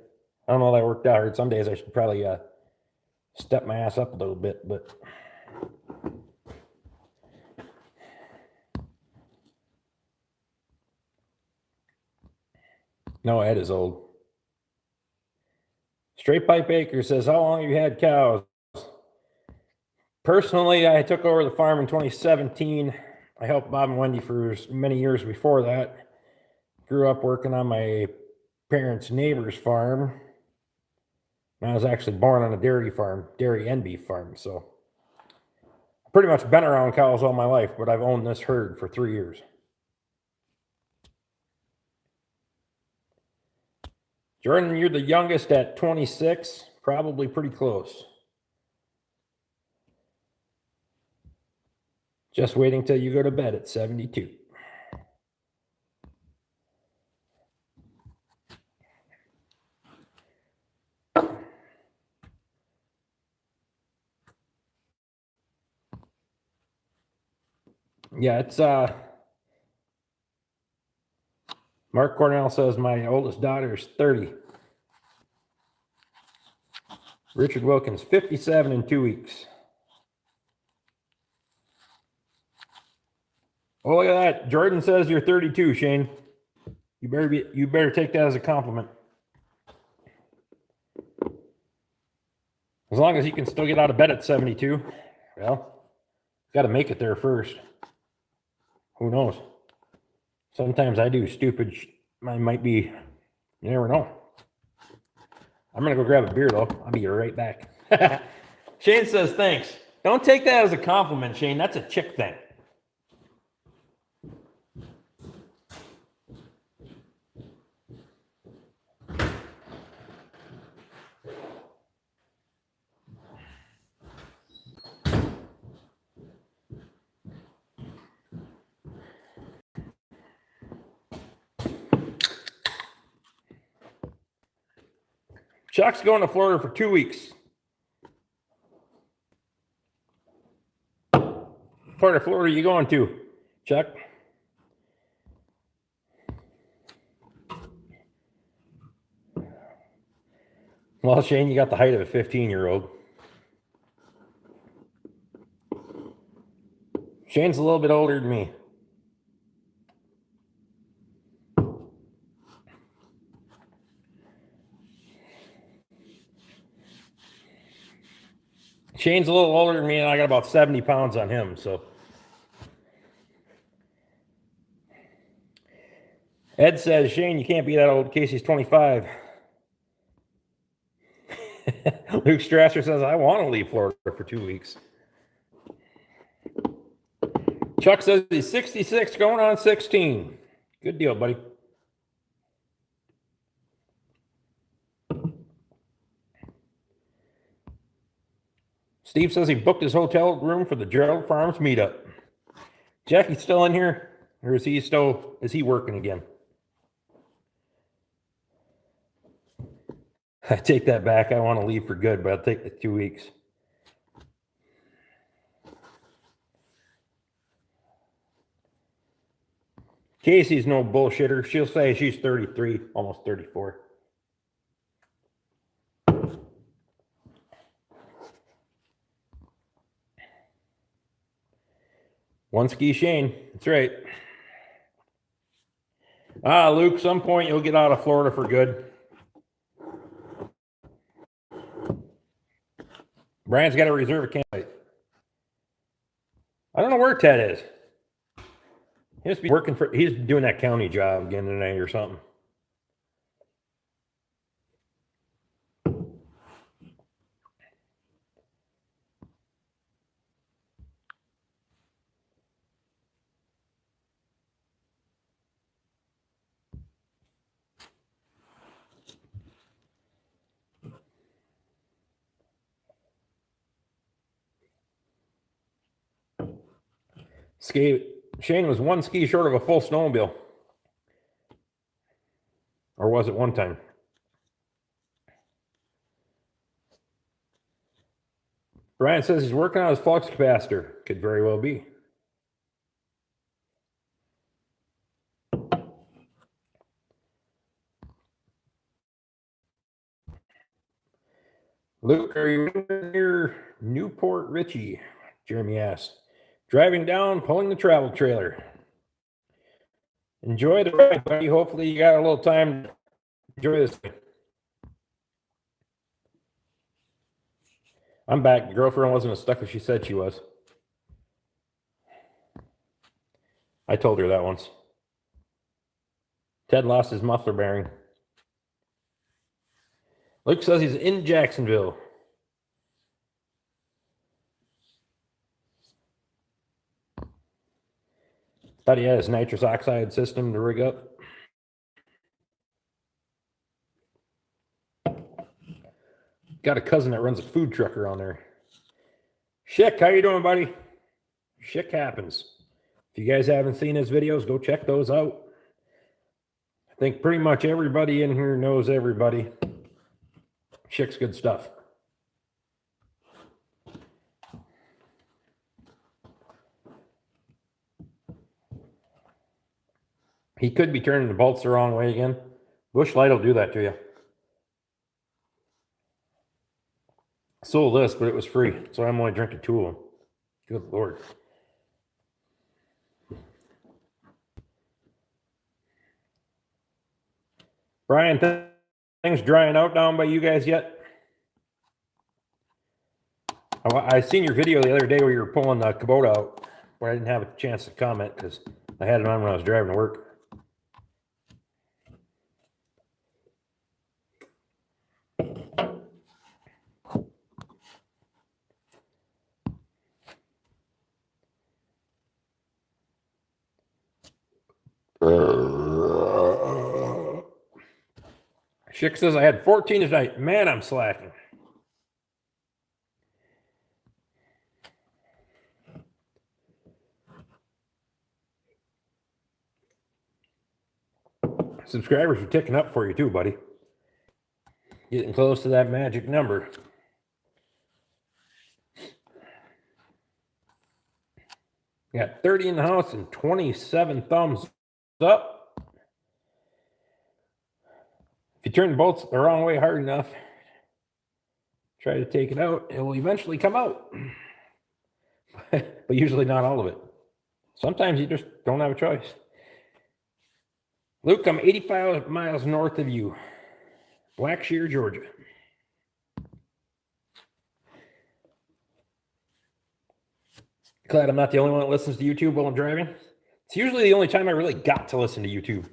I don't know how that worked out. Some days I should probably step my ass up a little bit, but no, Ed is old. Straight Pipe Acre says, how long have you had cows? Personally, I took over the farm in 2017. I helped Bob and Wendy for many years before that. Grew up working on my parents' neighbor's farm. I was actually born on a dairy and beef farm. So I've pretty much been around cows all my life, but I've owned this herd for 3 years. Jordan, you're the youngest at 26, probably pretty close. Just waiting till you go to bed at 72. Yeah, it's Mark Cornell says my oldest daughter is 30. Richard Wilkins, 57 in 2 weeks. Oh, look at that. Jordan says you're 32, Shane. You better take that as a compliment. As long as you can still get out of bed at 72. Well, got to make it there first. Who knows? Sometimes I do stupid. I might be. You never know. I'm gonna go grab a beer though. I'll be right back. Shane says thanks. Don't take that as a compliment, Shane. That's a chick thing. Chuck's going to Florida for 2 weeks. What part of Florida are you going to, Chuck? Well, Shane, you got the height of a 15-year-old. Shane's a little bit older than me. Shane's a little older than me, and I got about 70 pounds on him, so. Ed says, Shane, you can't be that old. Casey's 25. Luke Strasser says, I want to leave Florida for 2 weeks. Chuck says he's 66, going on 16. Good deal, buddy. Steve says he booked his hotel room for the Gerald Farms meetup. Jackie's still in here, or is he working again? I take that back. I want to leave for good, but I'll take the 2 weeks. Casey's no bullshitter. She'll say she's 33, almost 34. One ski Shane. That's right. Luke, some point you'll get out of Florida for good. Brian's got to reserve a campsite. I don't know where Ted is. He must be working he's doing that county job again tonight or something. Shane was one ski short of a full snowmobile. Or was it one time? Brian says he's working on his flux capacitor. Could very well be. Luke, are you near Newport Richie? Jeremy asked. Driving down, pulling the travel trailer. Enjoy the ride, buddy. Hopefully you got a little time to enjoy this. I'm back. The girlfriend wasn't as stuck as she said she was. I told her that once. Ted lost his muffler bearing. Luke says he's in Jacksonville. Thought he had his nitrous oxide system to rig up. Got a cousin that runs a food truck around there. Schick, how you doing, buddy? Schick happens. If you guys haven't seen his videos, go check those out. I think pretty much everybody in here knows everybody. Schick's good stuff. He could be turning the bolts the wrong way again. Busch Light will do that to you. Sold this, but it was free, so I'm only drinking 2 of them. Good Lord. Brian, things drying out down by you guys yet? I seen your video the other day where you were pulling the Kubota out, but I didn't have a chance to comment because I had it on when I was driving to work. Schick says I had 14 tonight. Man, I'm slacking. Subscribers are ticking up for you too, buddy. Getting close to that magic number. Got 30 in the house and 27 thumbs up. If you turn the bolts the wrong way hard enough, try to take it out, it will eventually come out. But usually not all of it. Sometimes you just don't have a choice. Luke, I'm 85 miles north of you. Blackshear, Georgia. Glad I'm not the only one that listens to YouTube while I'm driving. It's usually the only time I really got to listen to YouTube.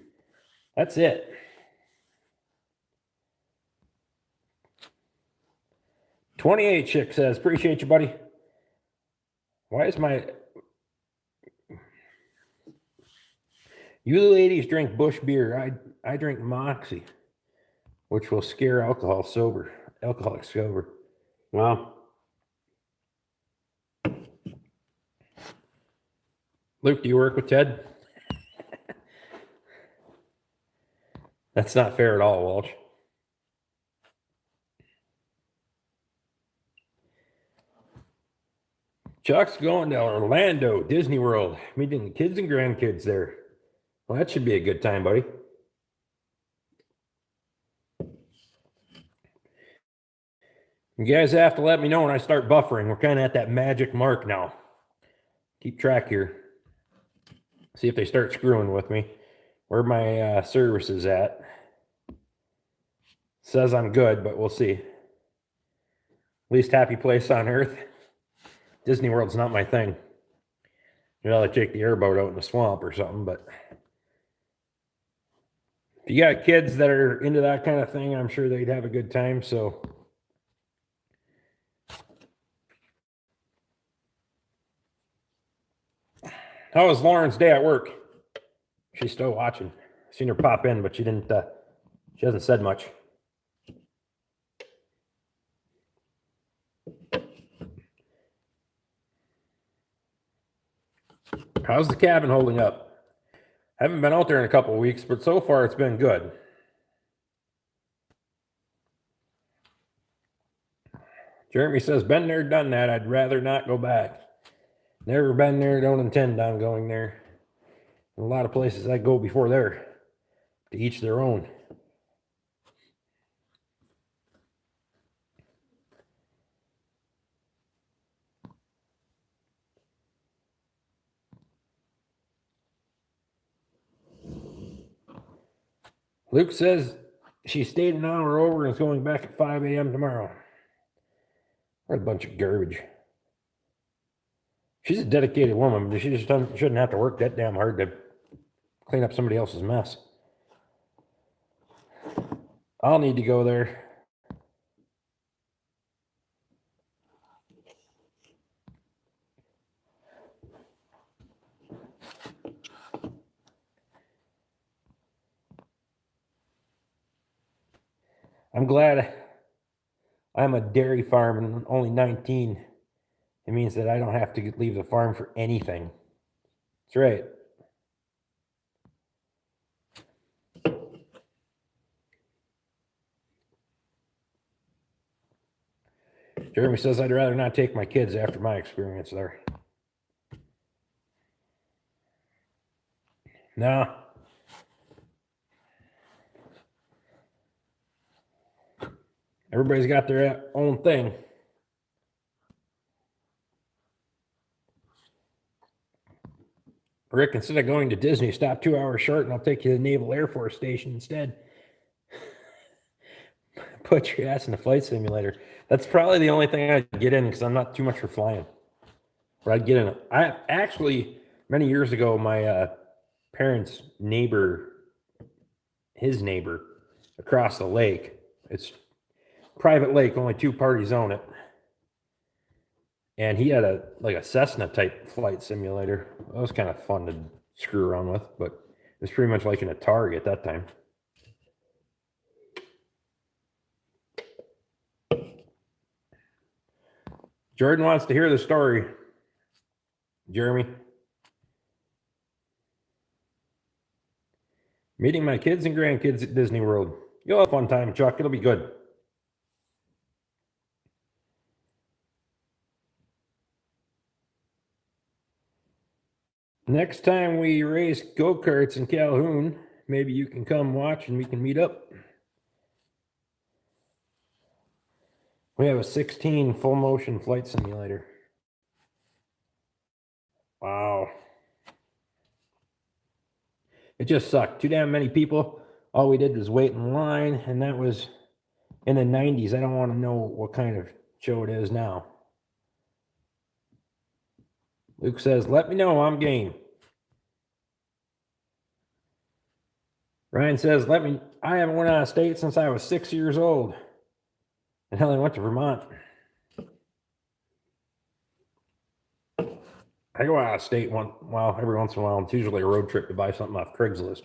That's it. $28 chick says, appreciate you, buddy. Why is my... You ladies drink Bush beer. I drink Moxie, which will scare alcoholics sober. Well, Luke, do you work with Ted? That's not fair at all, Walsh. Chuck's going to Orlando, Disney World, meeting the kids and grandkids there. Well, that should be a good time, buddy. You guys have to let me know when I start buffering. We're kind of at that magic mark now. Keep track here. See if they start screwing with me. Where my service is at. Says I'm good, but we'll see. Least happy place on earth. Disney World's not my thing. I'd rather take the airboat out in the swamp or something, but if you got kids that are into that kind of thing, I'm sure they'd have a good time, so. How was Lauren's day at work? She's still watching. Seen her pop in, but she didn't, she hasn't said much. How's the cabin holding up? I haven't been out there in a couple of weeks, but so far it's been good. Jeremy says, been there, done that. I'd rather not go back. Never been there, don't intend on going there. A lot of places I go before there. To each their own. Luke says she stayed an hour over and is going back at 5 a.m. tomorrow. What a bunch of garbage. She's a dedicated woman, but she just shouldn't have to work that damn hard to clean up somebody else's mess. I'll need to go there. I'm glad I'm a dairy farm and only 19. It means that I don't have to leave the farm for anything. That's right. Jeremy says I'd rather not take my kids after my experience there. No. Everybody's got their own thing. Rick, instead of going to Disney, stop 2 hours short and I'll take you to the Naval Air Force Station instead. Put your ass in the flight simulator. That's probably the only thing I'd get in because I'm not too much for flying. But I'd get in. I actually, many years ago, my parents' neighbor, his neighbor, across the lake, it's private lake, only 2 parties own it. And he had a Cessna type flight simulator. That was kind of fun to screw around with, but it was pretty much like an Atari at that time. Jordan wants to hear the story. Jeremy. Meeting my kids and grandkids at Disney World. You'll have a fun time, Chuck. It'll be good. Next time we race go-karts in Calhoun, maybe you can come watch and we can meet up. We have a 16 full motion flight simulator. Wow. It just sucked. Too damn many people. All we did was wait in line, and that was in the 90s. I don't want to know what kind of show it is now. Luke says, let me know, I'm game. Ryan says, I haven't went out of state since I was 6 years old. And hell, I went to Vermont. I go out of state every once in a while. It's usually a road trip to buy something off Craigslist.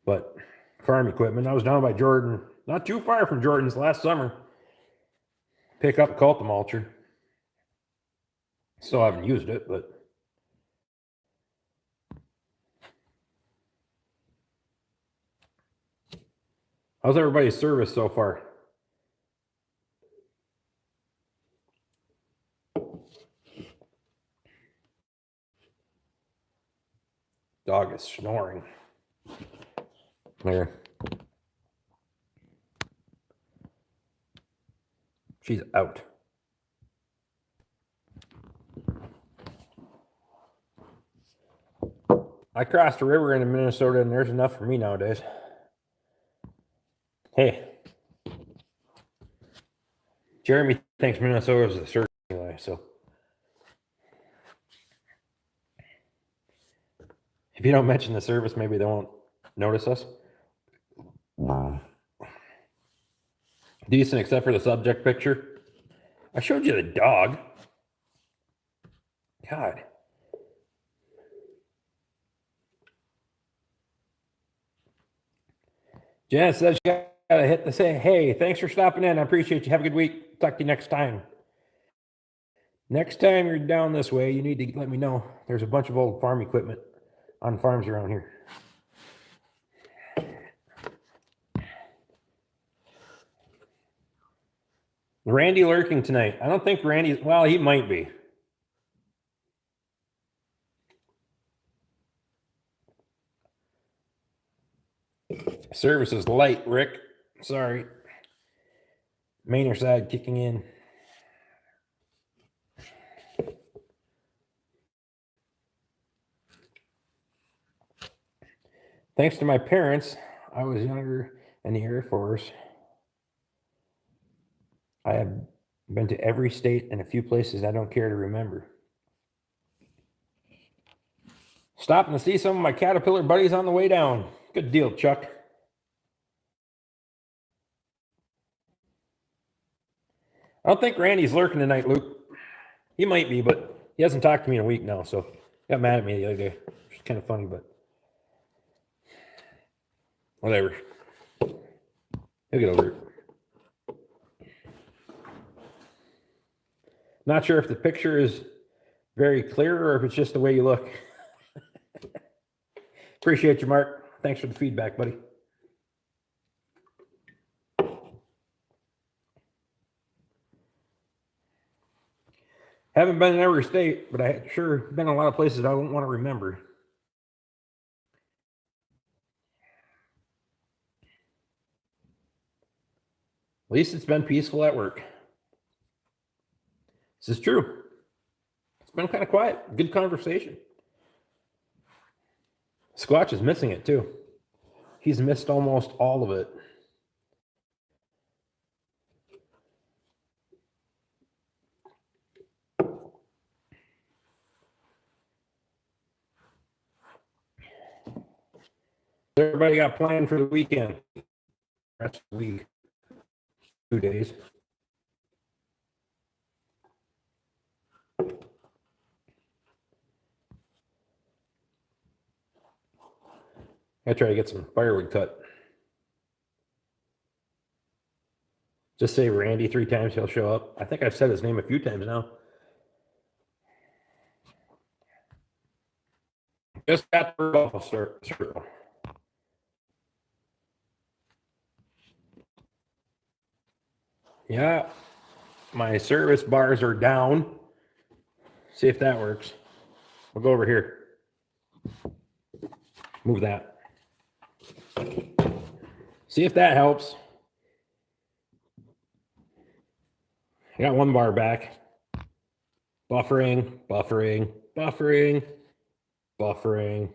But farm equipment, I was down by Jordan, not too far from Jordan's last summer. Pick up a Cultimulcher. Still haven't used it, but how's everybody's service so far? Dog is snoring. There. She's out. I crossed a river into Minnesota, and there's enough for me nowadays. Hey. Jeremy thinks Minnesota is the search anyway, so. If you don't mention the service, maybe they won't notice us. Decent, except for the subject picture. I showed you the dog. God. Janet says you gotta hit the say, hey, thanks for stopping in. I appreciate you. Have a good week. Talk to you next time. Next time you're down this way, you need to let me know. There's a bunch of old farm equipment on farms around here. Randy lurking tonight. I don't think Randy's, well, he might be. Service is light, Rick. Sorry. Mainer side kicking in. Thanks to my parents, I was younger in the Air Force. I have been to every state and a few places I don't care to remember. Stopping to see some of my Caterpillar buddies on the way down. Good deal, Chuck. I don't think Randy's lurking tonight, Luke. He might be, but he hasn't talked to me in a week now, so he got mad at me the other day. It's kind of funny, but whatever. He'll get over it. Not sure if the picture is very clear or if it's just the way you look. Appreciate you, Mark. Thanks for the feedback, buddy. Haven't been in every state, but I sure been in a lot of places I don't want to remember. At least it's been peaceful at work. This is true. It's been kind of quiet. Good conversation. Squatch is missing it too. He's missed almost all of it. Everybody got planned for the weekend. Rest of the week. 2 days. I try to get some firewood cut. Just say Randy 3 times, he'll show up. I think I've said his name a few times now. Just got the Buffalo Circle. Yeah, my service bars are down. See if that works. We'll go over here. Move that. See if that helps. I got 1 bar back. Buffering, buffering, buffering, buffering.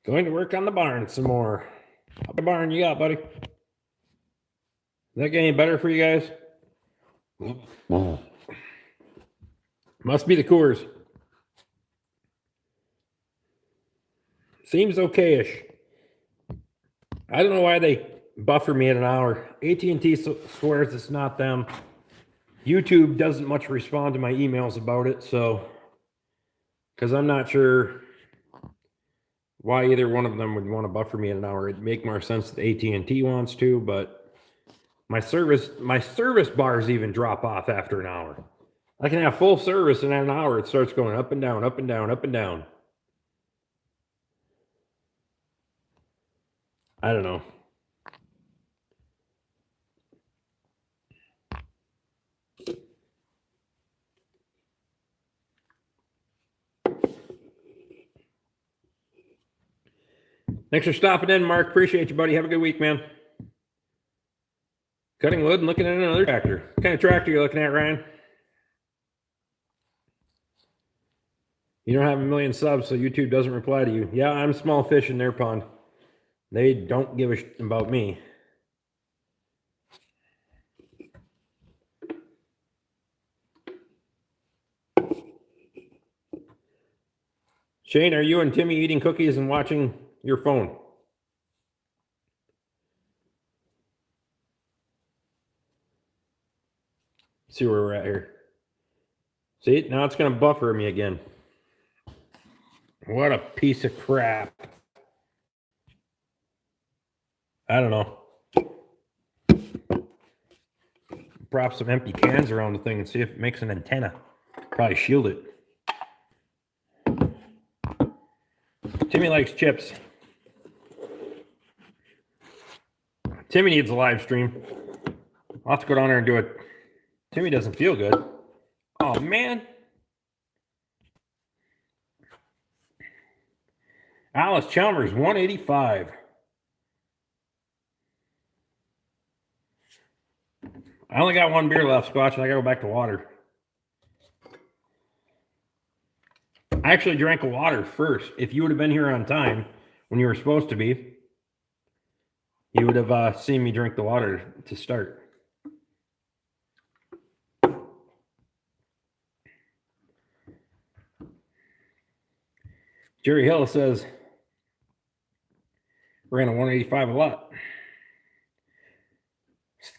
Going to work on the barn some more. How the barn you got, buddy? Is that getting any better for you guys? Must be the Coors. Seems okay-ish. I don't know why they buffer me at an hour. AT&T swears it's not them. YouTube doesn't much respond to my emails about it, so because I'm not sure why either one of them would want to buffer me at an hour. It'd make more sense that AT&T wants to, but my service bars even drop off after an hour. I can have full service, and at an hour it starts going up and down, up and down, up and down. I don't know. Thanks for stopping in, Mark. Appreciate you, buddy. Have a good week, man. Cutting wood and looking at another tractor. What kind of tractor are you looking at, Ryan? You don't have a million subs, so YouTube doesn't reply to you. Yeah, I'm small fish in their pond. They don't give a shit about me. Shane, are you and Timmy eating cookies and watching your phone? See where we're at here. See, now it's going to buffer me again. What a piece of crap. I don't know. Prop some empty cans around the thing and see if it makes an antenna. Probably shield it. Timmy likes chips. Timmy needs a live stream. I'll have to go down there and do it. Timmy doesn't feel good. Oh, man. Alice Chalmers, 185. I only got one beer left, Squatch, and I gotta go back to water. I actually drank a water first. If you would have been here on time when you were supposed to be, you would have seen me drink the water to start. Jerry Hill says, ran a 185 a lot.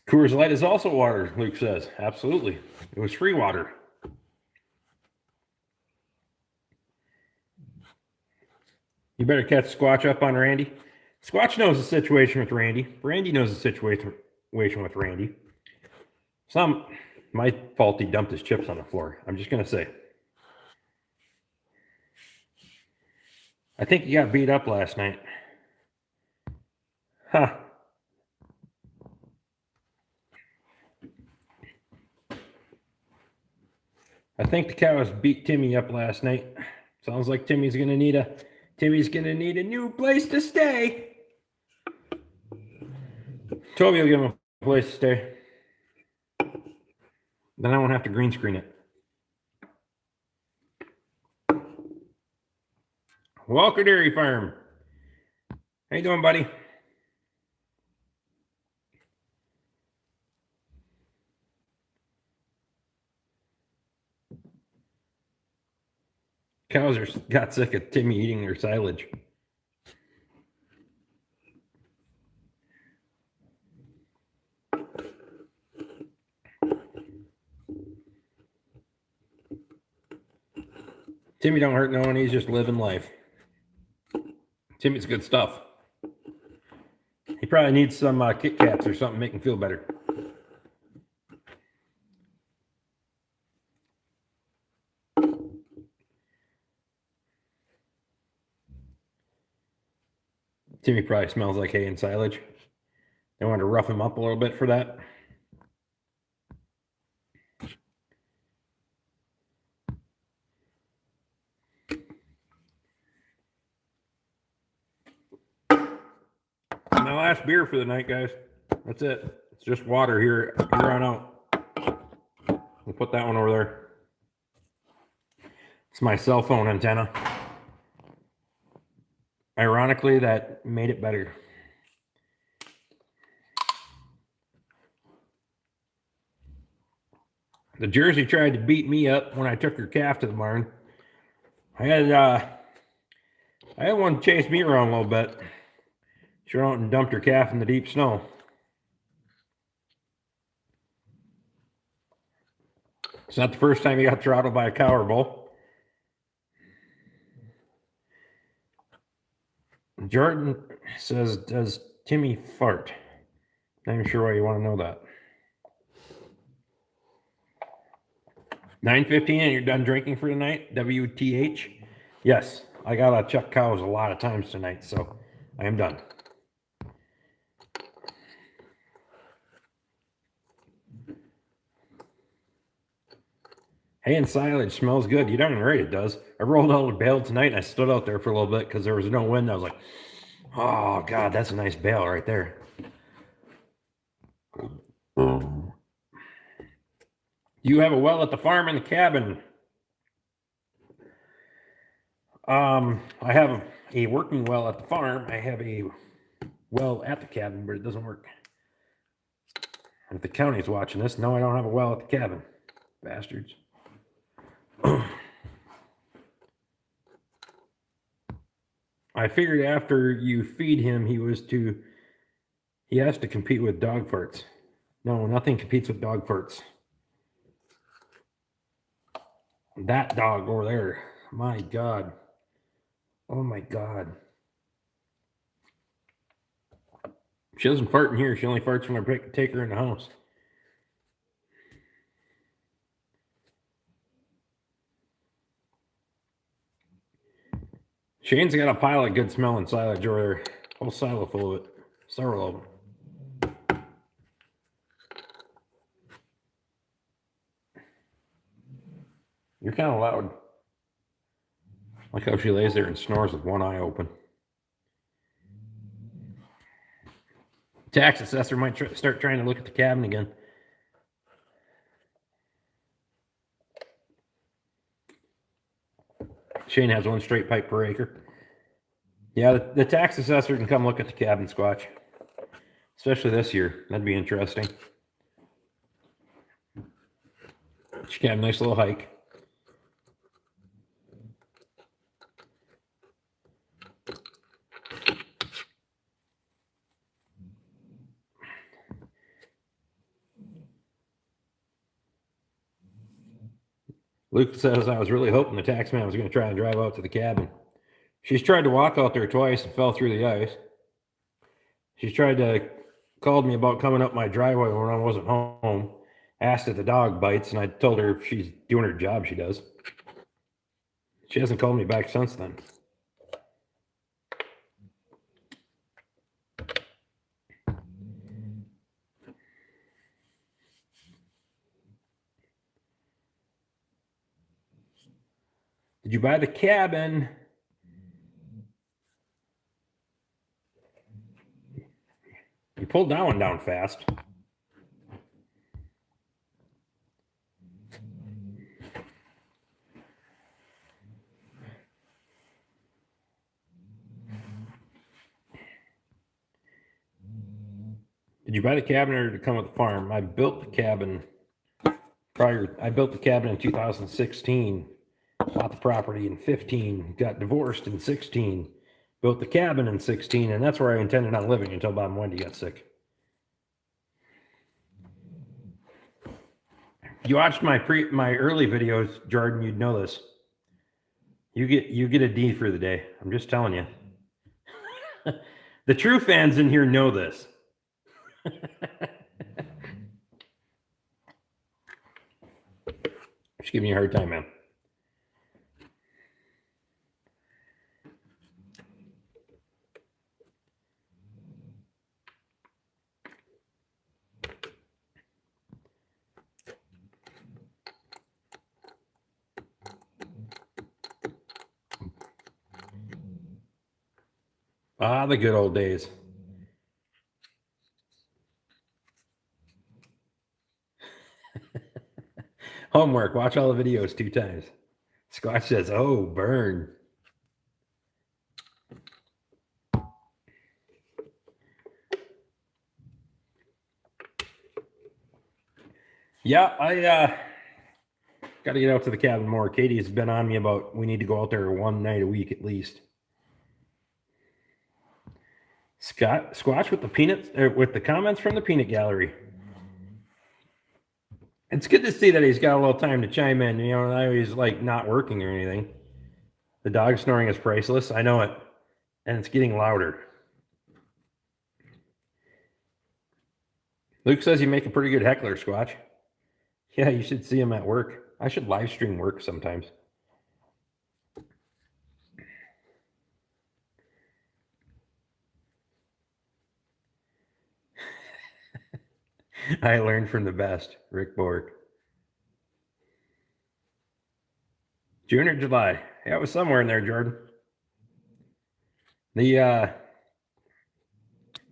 Coors Light is also water, Luke says. Absolutely. It was free water. You better catch Squatch up on Randy. Squatch knows the situation with Randy. Randy knows the situation with Randy. It's not my fault he dumped his chips on the floor. I'm just going to say. I think he got beat up last night. Huh. I think the Cows beat Timmy up last night. Sounds like Timmy's gonna need a new place to stay. Toby will give him a place to stay. Then I won't have to green screen it. Walker Dairy Farm. How you doing, buddy? Cows got sick of Timmy eating their silage. Timmy don't hurt no one. He's just living life. Timmy's good stuff. He probably needs some Kit Kats or something to make him feel better. Timmy probably smells like hay and silage. They wanted to rough him up a little bit for that. My last beer for the night, guys. That's it. It's just water here on out. We'll put that one over there. It's my cell phone antenna. Ironically, that made it better. The Jersey tried to beat me up when I took her calf to the barn. I had one chase me around a little bit. She went out and dumped her calf in the deep snow. It's not the first time he got throttled by a cow or bull. Jordan says, does Timmy fart? Not even sure why you want to know that. 9:15 and you're done drinking for tonight? WTH? Yes, I gotta chuck cows a lot of times tonight, so I am done. Hay and silage smells good. You're darn right it does. I rolled out a bale tonight and I stood out there for a little bit because there was no wind. I was like, oh, God, that's a nice bale right there. You have a well at the farm and the cabin. I have a working well at the farm. I have a well at the cabin, but it doesn't work. If the county's watching this, no, I don't have a well at the cabin. Bastards. I figured after you feed him, he has to compete with dog farts. No, nothing competes with dog farts. That dog over there, my God. Oh my God. She doesn't fart in here. She only farts when I take her in the house. Shane's got a pile of good smelling silage over there. Whole silo full of it. Several of them. You're kind of loud. Like how she lays there and snores with one eye open. Tax assessor might start trying to look at the cabin again. Shane has one straight pipe per acre. Yeah, the tax assessor can come look at the cabin, Squatch. Especially this year. That'd be interesting. She can have a nice little hike. Luke says, I was really hoping the tax man was going to try and drive out to the cabin. She's tried to walk out there twice and fell through the ice. She's tried to called me about coming up my driveway when I wasn't home. Asked if the dog bites, and I told her if she's doing her job, she does. She hasn't called me back since then. Did you buy the cabin? You pulled that one down fast. Did you buy the cabin or did it come with the farm? I built the cabin I built the cabin in 2016. Bought the property in 15. Got divorced in 16. Built the cabin in 16, and that's where I intended on living until Bob and Wendy got sick. If you watched my early videos, Jordan, you'd know this. You get a D for the day. I'm just telling you. The true fans in here know this. Just giving you a hard time, man. Ah, the good old days. Homework. Watch all the videos 2 times. Squatch says, oh, burn. Yeah, Got to get out to the cabin more. Katie's been on me about we need to go out there one night a week at least. Squatch with the peanuts, with the comments from the peanut gallery. It's good to see that he's got a little time to chime in. You know, now he's like not working or anything. The dog snoring is priceless. I know it. And it's getting louder. Luke says you make a pretty good heckler, Squatch. Yeah, you should see him at work. I should live stream work sometimes. I learned from the best, Rick Borg. June or July? Yeah, it was somewhere in there, Jordan. No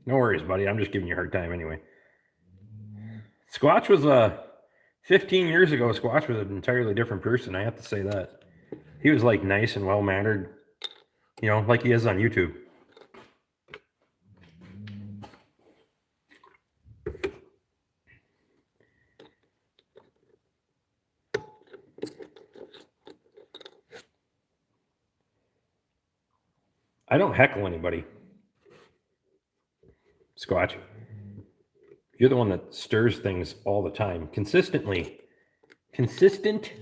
worries, buddy. I'm just giving you a hard time anyway. Squatch was 15 years ago. Squatch was an entirely different person. I have to say that. He was like nice and well mannered, you know, like he is on YouTube. I don't heckle anybody. Squatch. You're the one that stirs things all the time. Consistently. Consistent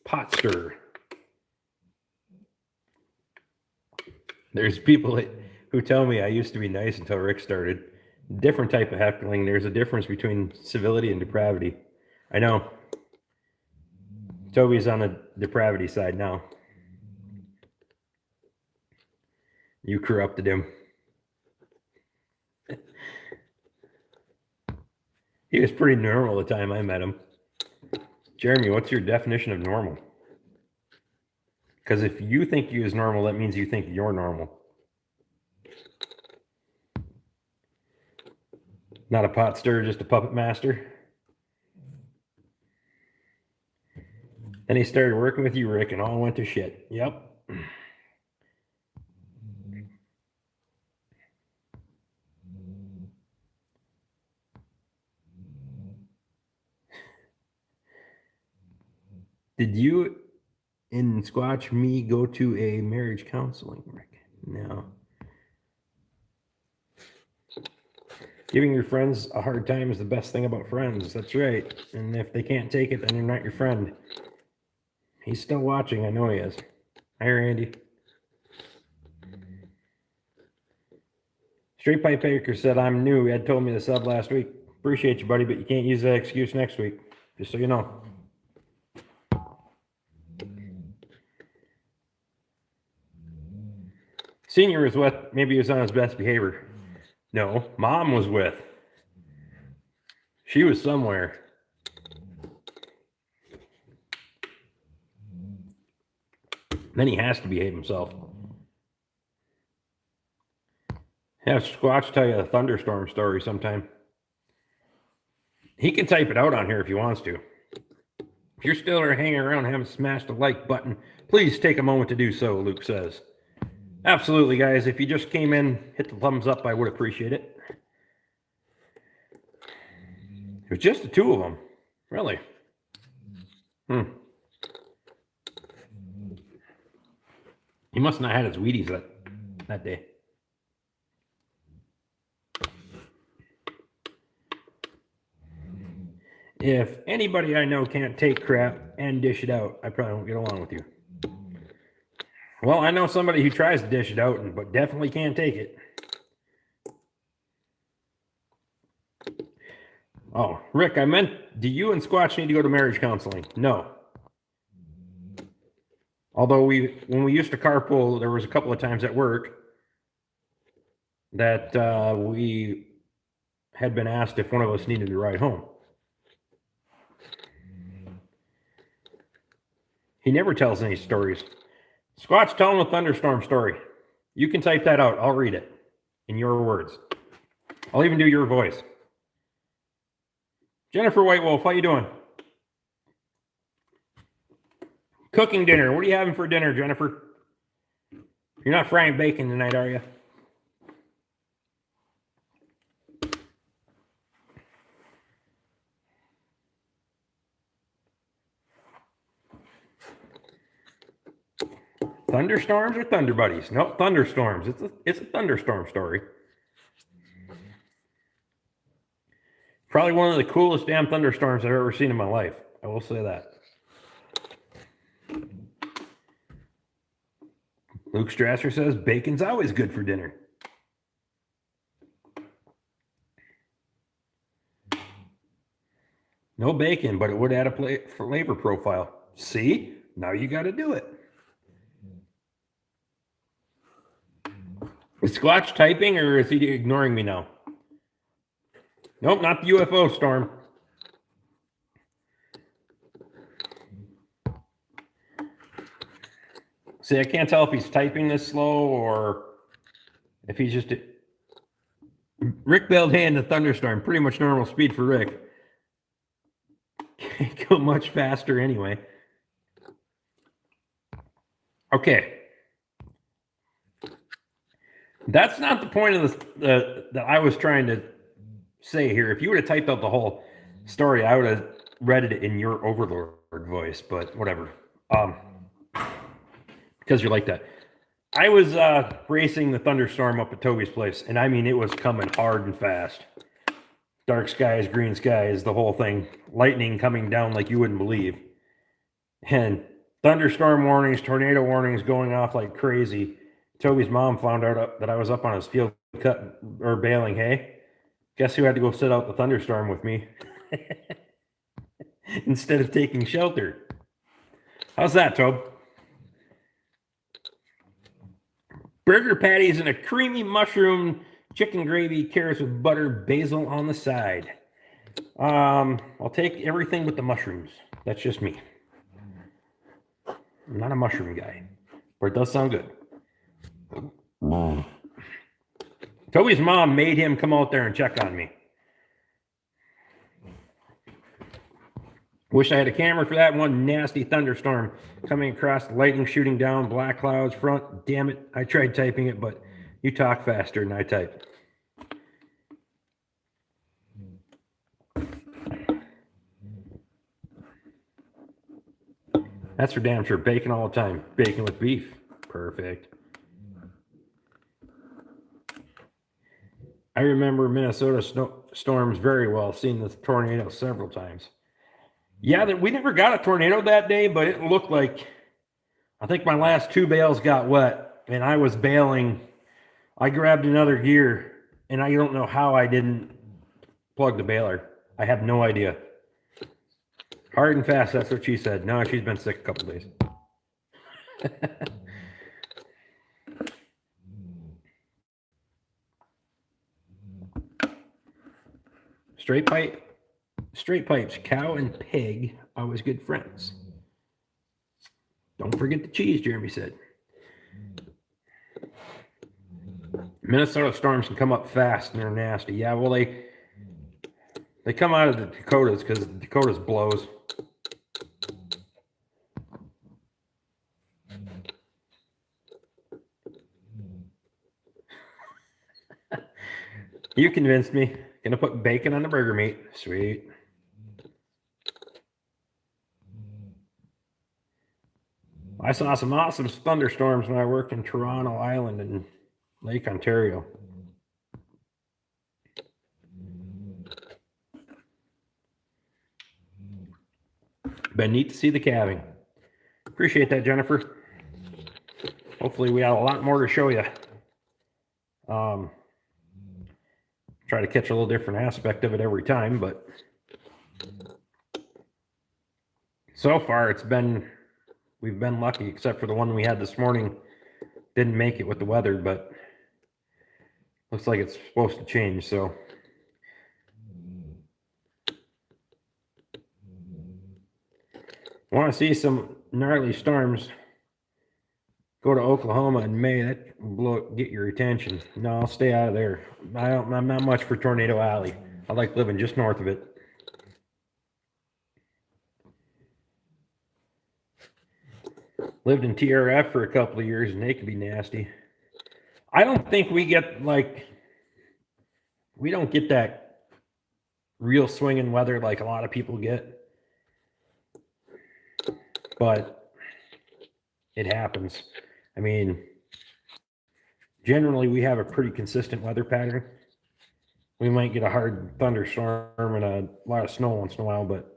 pot stir. There's people who tell me I used to be nice until Rick started. Different type of heckling. There's a difference between civility and depravity. I know. Toby's on the depravity side now. You corrupted him. He was pretty normal the time I met him. Jeremy, what's your definition of normal? Because if you think you is normal, that means you think you're normal. Not a pot stirrer, just a puppet master. Then he started working with you, Rick, and all went to shit. Yep. Did you and Squatch me go to a marriage counseling, Rick? No. Giving your friends a hard time is the best thing about friends. That's right. And if they can't take it, then they're not your friend. He's still watching. I know he is. Hi, Randy. Straight Pipe Baker said, I'm new. Ed told me to sub last week. Appreciate you, buddy, but you can't use that excuse next week. Just so you know. Senior was with. Maybe he was on his best behavior. No, Mom was with. She was somewhere. Then he has to behave himself. Have Squatch tell you a thunderstorm story sometime. He can type it out on here if he wants to. If you're still hanging around and haven't smashed the like button, please take a moment to do so, Luke says. Absolutely, guys. If you just came in, hit the thumbs up. I would appreciate it. It was just the two of them. Really? He must not have had his Wheaties that day. If anybody I know can't take crap and dish it out, I probably won't get along with you. Well, I know somebody who tries to dish it out, but definitely can't take it. Oh, Rick, I meant, do you and Squatch need to go to marriage counseling? No. Although when we used to carpool, there was a couple of times at work that we had been asked if one of us needed to ride home. He never tells any stories. Squatch, tell him a thunderstorm story. You can type that out. I'll read it in your words. I'll even do your voice. Jennifer White Wolf, how you doing? Cooking dinner. What are you having for dinner, Jennifer? You're not frying bacon tonight, are you? Thunderstorms or Thunder Buddies? Nope, thunderstorms. It's a thunderstorm story. Probably one of the coolest damn thunderstorms I've ever seen in my life. I will say that. Luke Strasser says bacon's always good for dinner. No bacon, but it would add a flavor profile. See? Now you got to do it. Is Squatch typing or is he ignoring me now? Nope, not the UFO storm. See, I can't tell if he's typing this slow or if he's just... Rick bailed hay in the thunderstorm. Pretty much normal speed for Rick. Can't go much faster anyway. Okay. That's not the point of that I was trying to say here. If you would have typed out the whole story, I would have read it in your overlord voice, but whatever. Because you're like that. I was racing the thunderstorm up at Toby's place, and I mean, it was coming hard and fast. Dark skies, green skies, the whole thing. Lightning coming down like you wouldn't believe. And thunderstorm warnings, tornado warnings going off like crazy. Toby's mom found out that I was up on his field cut or baling hay. Guess who had to go sit out the thunderstorm with me instead of taking shelter? How's that, Tobe? Burger patties and a creamy mushroom chicken gravy, carrots with butter, basil on the side. I'll take everything with the mushrooms. That's just me. I'm not a mushroom guy, but it does sound good. Toby's mom made him come out there and check on me. Wish I had a camera for that one nasty thunderstorm coming across, lightning shooting down, black clouds front. Damn it, I tried typing it, but you talk faster than I type. That's for damn sure. Bacon all the time. Bacon with beef. Perfect. I remember Minnesota storms very well, seeing the tornado several times. Yeah, we never got a tornado that day, but it looked like, I think my last 2 bales got wet, and I was baling. I grabbed another gear, and I don't know how I didn't plug the baler. I have no idea. Hard and fast, that's what she said. No, she's been sick a couple days. Straight pipes, cow and pig, always good friends. Don't forget the cheese, Jeremy said. Minnesota storms can come up fast and they're nasty. Yeah, well, they come out of the Dakotas because the Dakotas blows. You convinced me. Gonna put bacon on the burger meat. Sweet. I saw some awesome thunderstorms when I worked in Toronto Island and Lake Ontario. Been neat to see the calving. Appreciate that, Jennifer. Hopefully we have a lot more to show you. Try to catch a little different aspect of it every time, but so far we've been lucky, except for the one we had this morning. Didn't make it with the weather, but looks like it's supposed to change, so. Want to see some gnarly storms? Go to Oklahoma in May. That will get your attention. No, I'll stay out of there. I'm not much for Tornado Alley. I like living just north of it. Lived in TRF for a couple of years, and they can be nasty. I don't think we don't get that real swinging weather like a lot of people get. But it happens. I mean, generally we have a pretty consistent weather pattern. We might get a hard thunderstorm and a lot of snow once in a while, but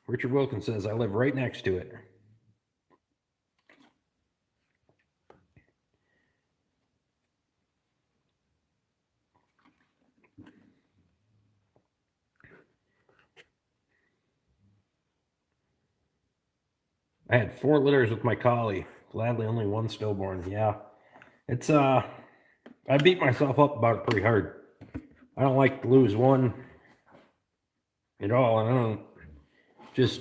Richard Wilkins says, I live right next to it. I had 4 litters with my collie. Gladly only 1 stillborn. Yeah. It's I beat myself up about it pretty hard. I don't like to lose one at all, and I don't just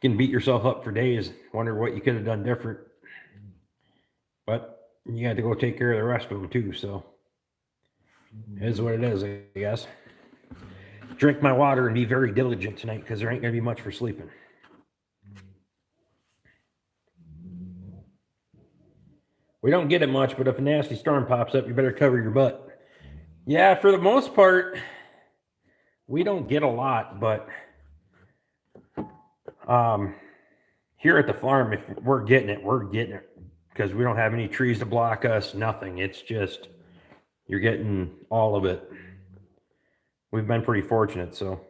can beat yourself up for days, wonder what you could have done different. But you got to go take care of the rest of them too, so it is what it is, I guess. Drink my water and be very diligent tonight because there ain't going to be much for sleeping. We don't get it much, but if a nasty storm pops up, you better cover your butt. Yeah, for the most part, we don't get a lot, but here at the farm, if we're getting it because we don't have any trees to block us, nothing. It's just, you're getting all of it. We've been pretty fortunate, so.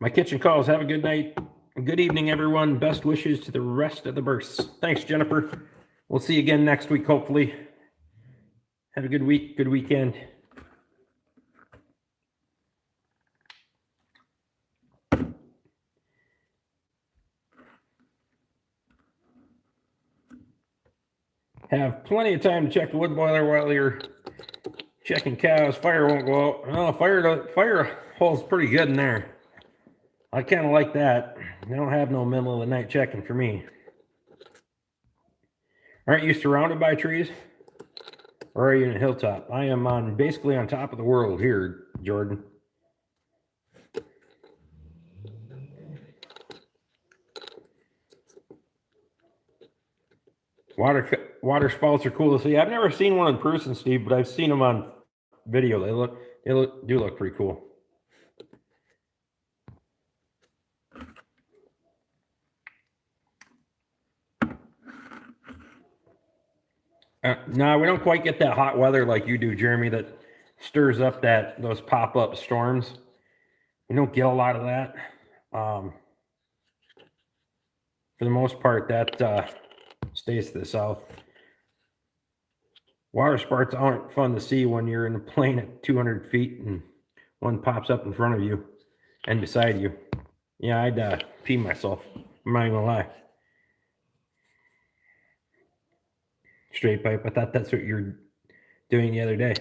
My kitchen calls. Have a good night. Good evening, everyone. Best wishes to the rest of the bursts. Thanks, Jennifer. We'll see you again next week, hopefully. Have a good week, good weekend. Have plenty of time to check the wood boiler while you're checking cows. Fire won't go out. Oh, fire hole's pretty good in there. I kind of like that. I don't have no middle of the night checking for me. Aren't you surrounded by trees? Or are you in a hilltop? I am basically on top of the world here, Jordan. Water spouts are cool to see. I've never seen one in person, Steve, but I've seen them on video. They do look pretty cool. No, we don't quite get that hot weather like you do, Jeremy, that stirs up those pop-up storms. We don't get a lot of that. For the most part, that stays to the south. Water spouts aren't fun to see when you're in a plane at 200 feet and one pops up in front of you and beside you. Yeah, I'd pee myself. I'm not even gonna lie. Straight pipe. I thought that's what you're doing the other day.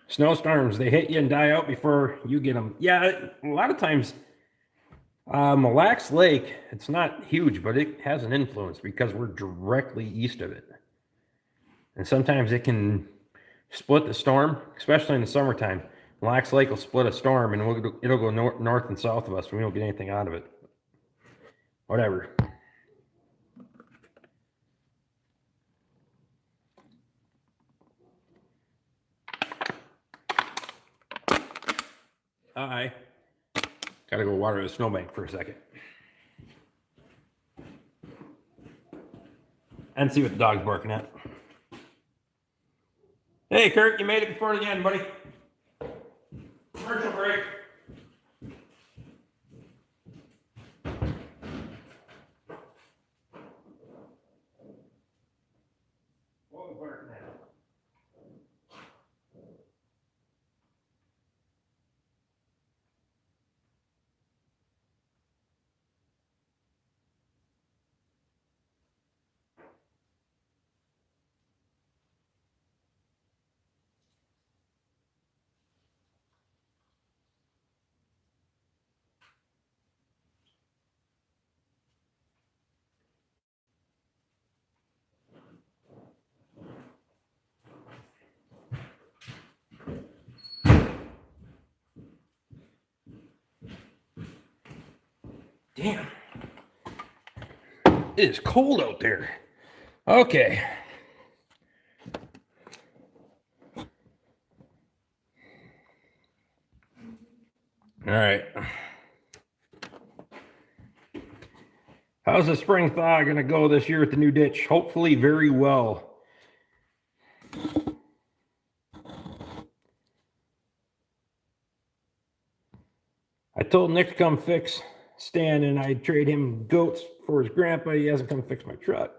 Snowstorms, they hit you and die out before you get them. Yeah, a lot of times, Mille Lacs Lake, it's not huge, but it has an influence because we're directly east of it. And sometimes it can split the storm, especially in the summertime. Mille Lacs Lake will split a storm and it'll go north and south of us, and we don't get anything out of it. Whatever. Hi. Gotta go water the snowbank for a second. And see what the dog's barking at. Hey, Kurt, you made it before the end, buddy. Commercial break. What was barking at? Damn. It is cold out there. Okay. All right. How's the spring thaw going to go this year at the new ditch? Hopefully very well. I told Nick to come fix Stan, and I'd trade him goats for his grandpa. He hasn't come fix my truck.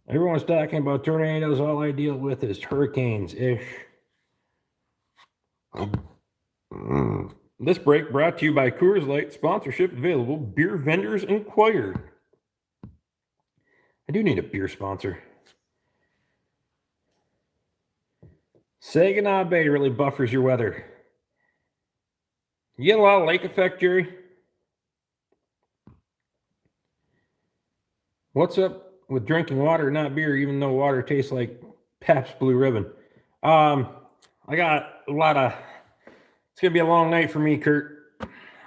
Everyone's talking about tornadoes. All I deal with is hurricanes-ish. This break brought to you by Coors Light. Sponsorship available. Beer vendors inquired. I do need a beer sponsor. Saginaw Bay really buffers your weather. You get a lot of lake effect, Jerry? What's up with drinking water, not beer, even though water tastes like Pabst Blue Ribbon? I got a lot of... It's going to be a long night for me, Kurt.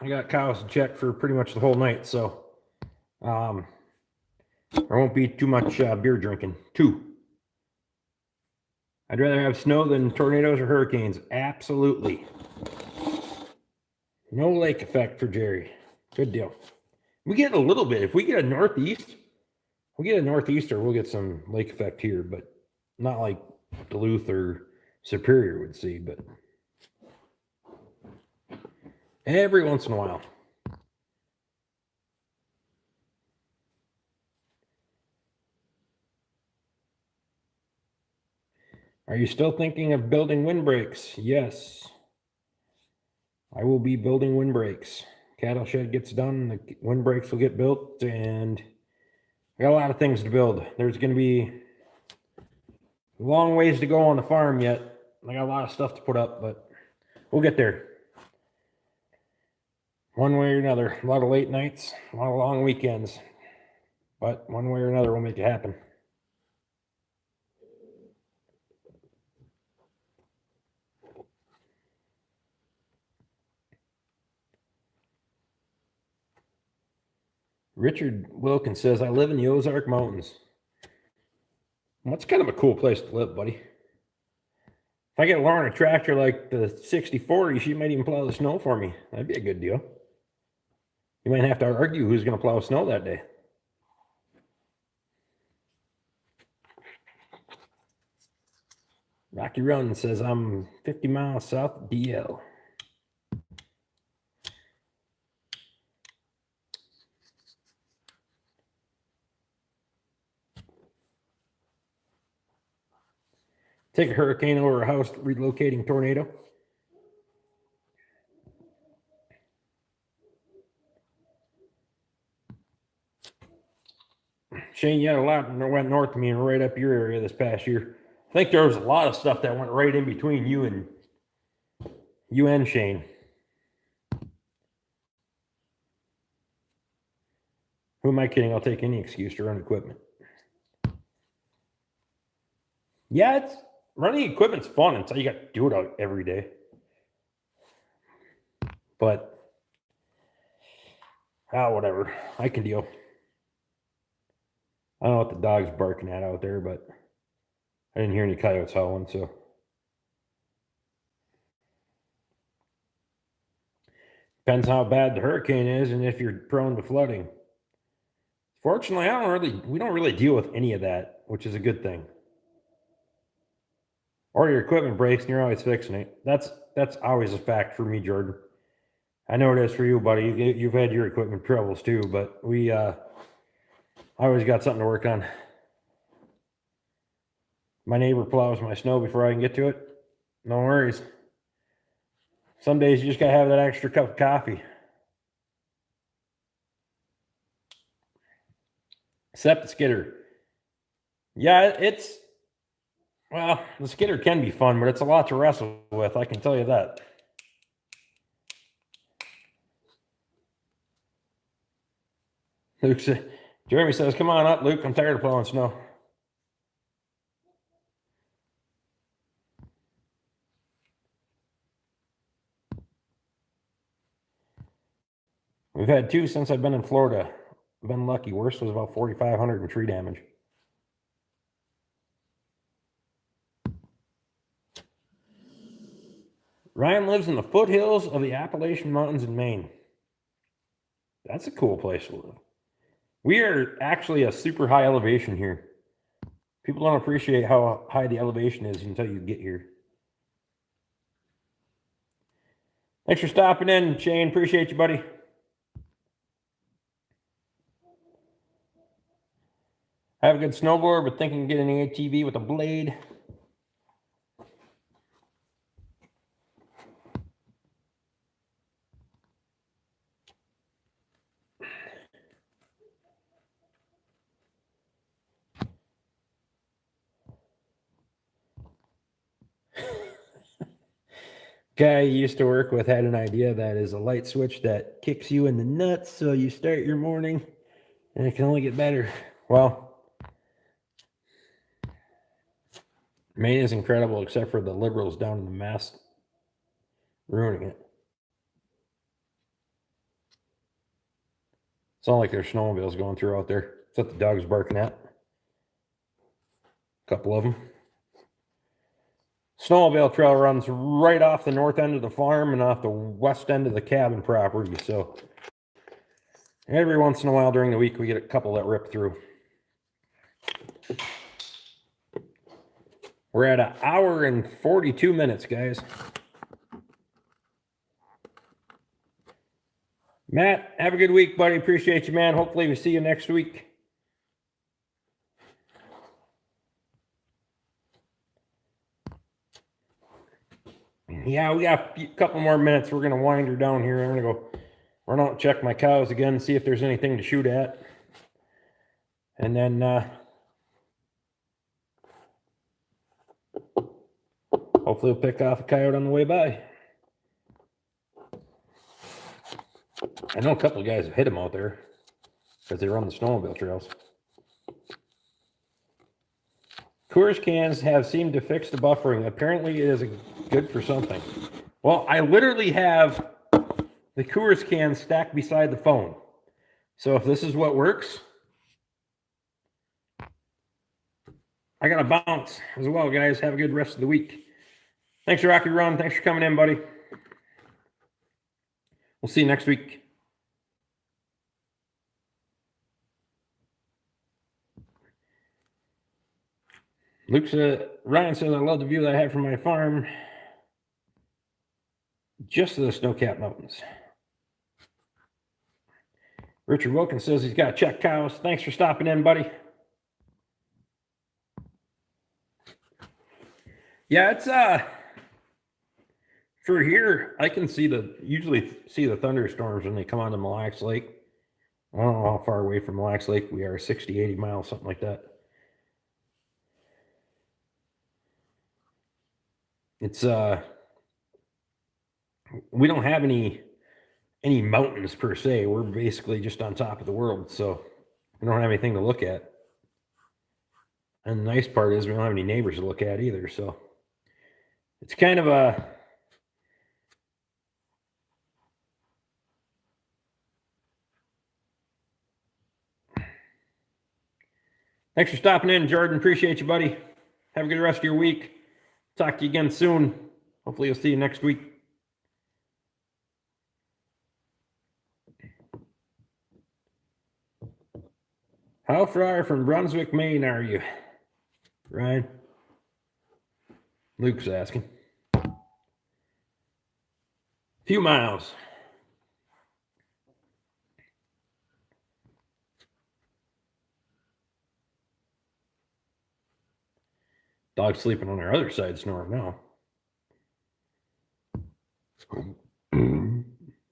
I got cows to check for pretty much the whole night, so there won't be too much beer drinking. I'd rather have snow than tornadoes or hurricanes. Absolutely. No lake effect for Jerry. Good deal. We get a little bit. If we get a northeaster, we'll get some lake effect here, but not like Duluth or Superior would see, but every once in a while. Are you still thinking of building windbreaks? Yes. I will be building windbreaks. Cattle shed gets done, the windbreaks will get built, and I got a lot of things to build. There's going to be a long ways to go on the farm yet. I got a lot of stuff to put up, but we'll get there. One way or another. A lot of late nights, a lot of long weekends. But one way or another, we'll make it happen. Richard Wilkins says, I live in the Ozark Mountains. Well, that's kind of a cool place to live, buddy. If I get Lauren a tractor like the 6040, she might even plow the snow for me. That'd be a good deal. You might have to argue who's going to plow snow that day. Rocky Run says, I'm 50 miles south of DL. Take a hurricane over a house relocating tornado. Shane, you had a lot that went north of me and right up your area this past year. I think there was a lot of stuff that went right in between you and Shane. Who am I kidding? I'll take any excuse to run equipment. Yeah, running equipment's fun until you got to do it out every day. But whatever. I can deal. I don't know what the dog's barking at out there, but I didn't hear any coyotes howling, so. Depends how bad the hurricane is and if you're prone to flooding. Fortunately, we don't really deal with any of that, which is a good thing. Or your equipment breaks and you're always fixing it. That's always a fact for me, Jordan. I know it is for you, buddy. You've had your equipment troubles too, but I always got something to work on. My neighbor plows my snow before I can get to it. No worries. Some days you just gotta have that extra cup of coffee. Except the skidder. Yeah, well, the skidder can be fun, but it's a lot to wrestle with, I can tell you that. Jeremy says, come on up, Luke. I'm tired of plowing snow. We've had 2 since I've been in Florida. I've been lucky. Worst was about 4,500 in tree damage. Ryan lives in the foothills of the Appalachian Mountains in Maine. That's a cool place to live. We are actually a super high elevation here. People don't appreciate how high the elevation is until you get here. Thanks for stopping in, Shane. Appreciate you, buddy. I have a good snowboard, but thinking of getting an ATV with a blade. Guy you used to work with had an idea that is a light switch that kicks you in the nuts so you start your morning and it can only get better. Well, Maine is incredible except for the liberals down in the Mass ruining it. It's not like there's snowmobiles going through out there. It's what the dog's barking at. A couple of them. Snowmobile trail runs right off the north end of the farm and off the west end of the cabin property. So every once in a while during the week, we get a couple that rip through. We're at 1 hour and 42 minutes, guys. Matt, have a good week, buddy. Appreciate you, man. Hopefully we see you next week. Yeah, we got a couple more minutes. We're going to wind her down here. I'm going to go run out and check my cows again, see if there's anything to shoot at. And then hopefully we'll pick off a coyote on the way by. I know a couple of guys have hit him out there because they run the snowmobile trails. Coors cans have seemed to fix the buffering. Apparently it is good for something. Well, I literally have the Coors can stacked beside the phone. So if this is what works, I got to bounce as well, guys. Have a good rest of the week. Thanks, Rocky Run. Thanks for coming in, buddy. We'll see you next week. Ryan says, I love the view that I have from my farm. Just to the snow-capped mountains. Richard Wilkins says he's got to check cows. Thanks for stopping in, buddy. Yeah, it's for here, I can usually see the thunderstorms when they come onto Mille Lacs Lake. I don't know how far away from Mille Lacs Lake we are, 60, 80 miles, something like that. It's we don't have any mountains per se. We're basically just on top of the world, so we don't have anything to look at. And the nice part is we don't have any neighbors to look at either, so it's kind of a thanks for stopping in, Jordan. Appreciate you, buddy. Have a good rest of your week. Talk to you again soon. Hopefully, I'll see you next week. How far from Brunswick, Maine are you, Ryan? Luke's asking. A few miles. Dog's sleeping on our other side, snoring now.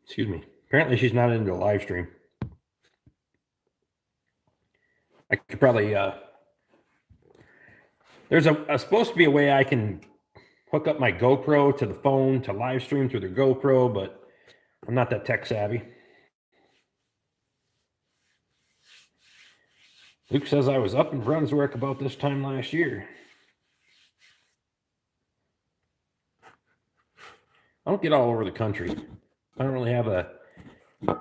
Excuse me. Apparently she's not into a live stream. I could probably, there's supposed to be a way I can hook up my GoPro to the phone to live stream through the GoPro, but I'm not that tech savvy. Luke says I was up in Brunswick about this time last year. I don't get all over the country. I don't really have a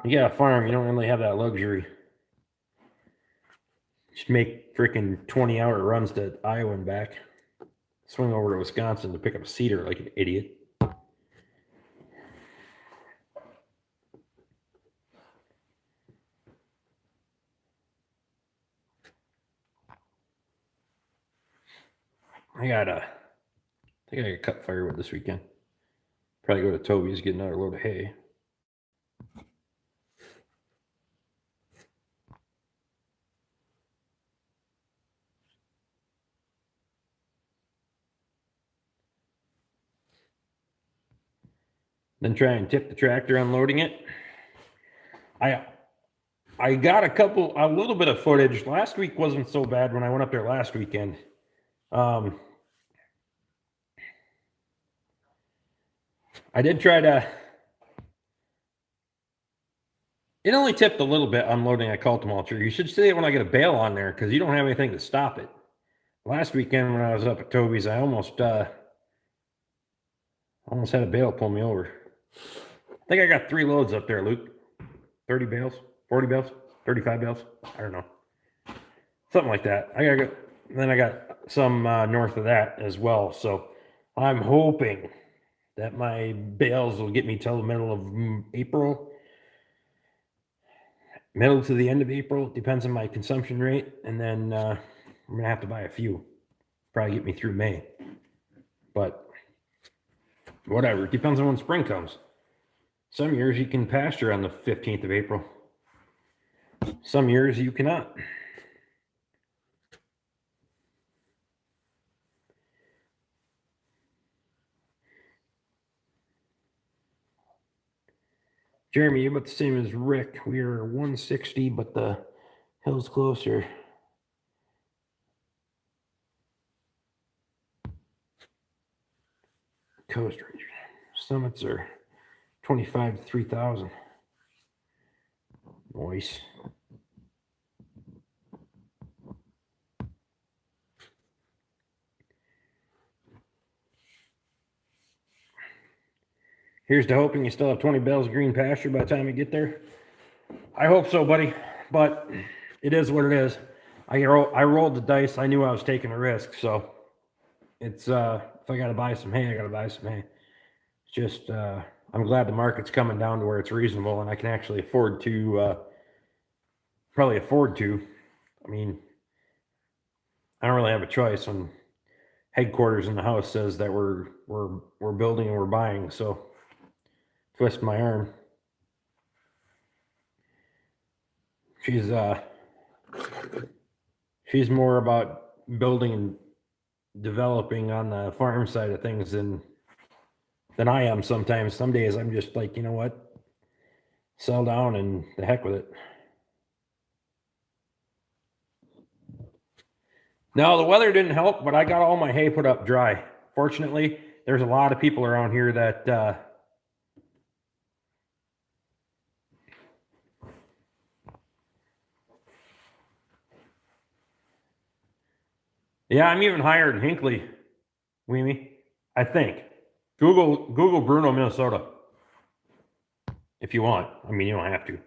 You got a farm, you don't really have that luxury. Just make freaking 20-hour runs to Iowa and back. Swing over to Wisconsin to pick up a cedar like an idiot. I think I got cut firewood this weekend. Probably go to Toby's, get another load of hay. Then try and tip the tractor unloading it. I got a little bit of footage. Last week wasn't so bad when I went up there last weekend. I did try to. It only tipped a little bit unloading a cult mulcher. You should see it when I get a bale on there because you don't have anything to stop it. Last weekend when I was up at Toby's, I almost had a bale pull me over. I think I got 3 loads up there, Luke. 30 bales, 40 bales, 35 bales. I don't know. Something like that. I got some north of that as well. So I'm hoping that my bales will get me till the middle of April. Middle to the end of April. Depends on my consumption rate. And then I'm going to have to buy a few. Probably get me through May. But whatever. It depends on when spring comes. Some years you can pasture on the 15th of April. Some years you cannot. Jeremy, you're about the same as Rick. We are 160, but the hill's closer. Coast Ranger. Summits are 25 to 3,000. Nice. Here's to hoping you still have 20 bales of green pasture by the time you get there. I hope so, buddy. But it is what it is. I rolled the dice. I knew I was taking a risk. So it's if I got to buy some hay, I got to buy some hay. It's just I'm glad the market's coming down to where it's reasonable and I can actually afford to I mean, I don't really have a choice when headquarters in the house says that we're building and we're buying. So twist my arm. She's more about building and developing on the farm side of things than I am sometimes. Some days I'm just like, you know what? Sell down and the heck with it. No, the weather didn't help, but I got all my hay put up dry. Fortunately, there's a lot of people around here that yeah, I'm even higher than Hinckley, Weemy. I think. Google Bruno, Minnesota. If you want. I mean, you don't have to.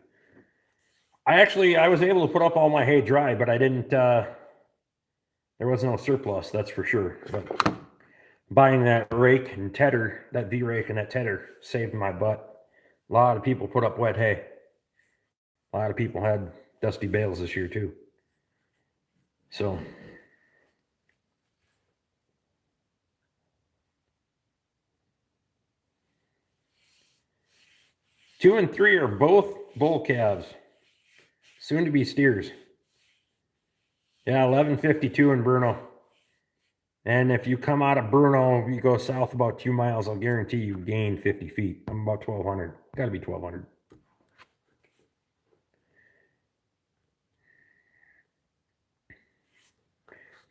I was able to put up all my hay dry, but I didn't there was no surplus, that's for sure. But buying that rake and tedder, that V-rake and that tedder saved my butt. A lot of people put up wet hay. A lot of people had dusty bales this year too. So 2 and 3 are both bull calves, soon to be steers. Yeah, 1152 in Bruno. And if you come out of Bruno, you go south about 2 miles, I'll guarantee you gain 50 feet. I'm about 1,200. Got to be 1,200.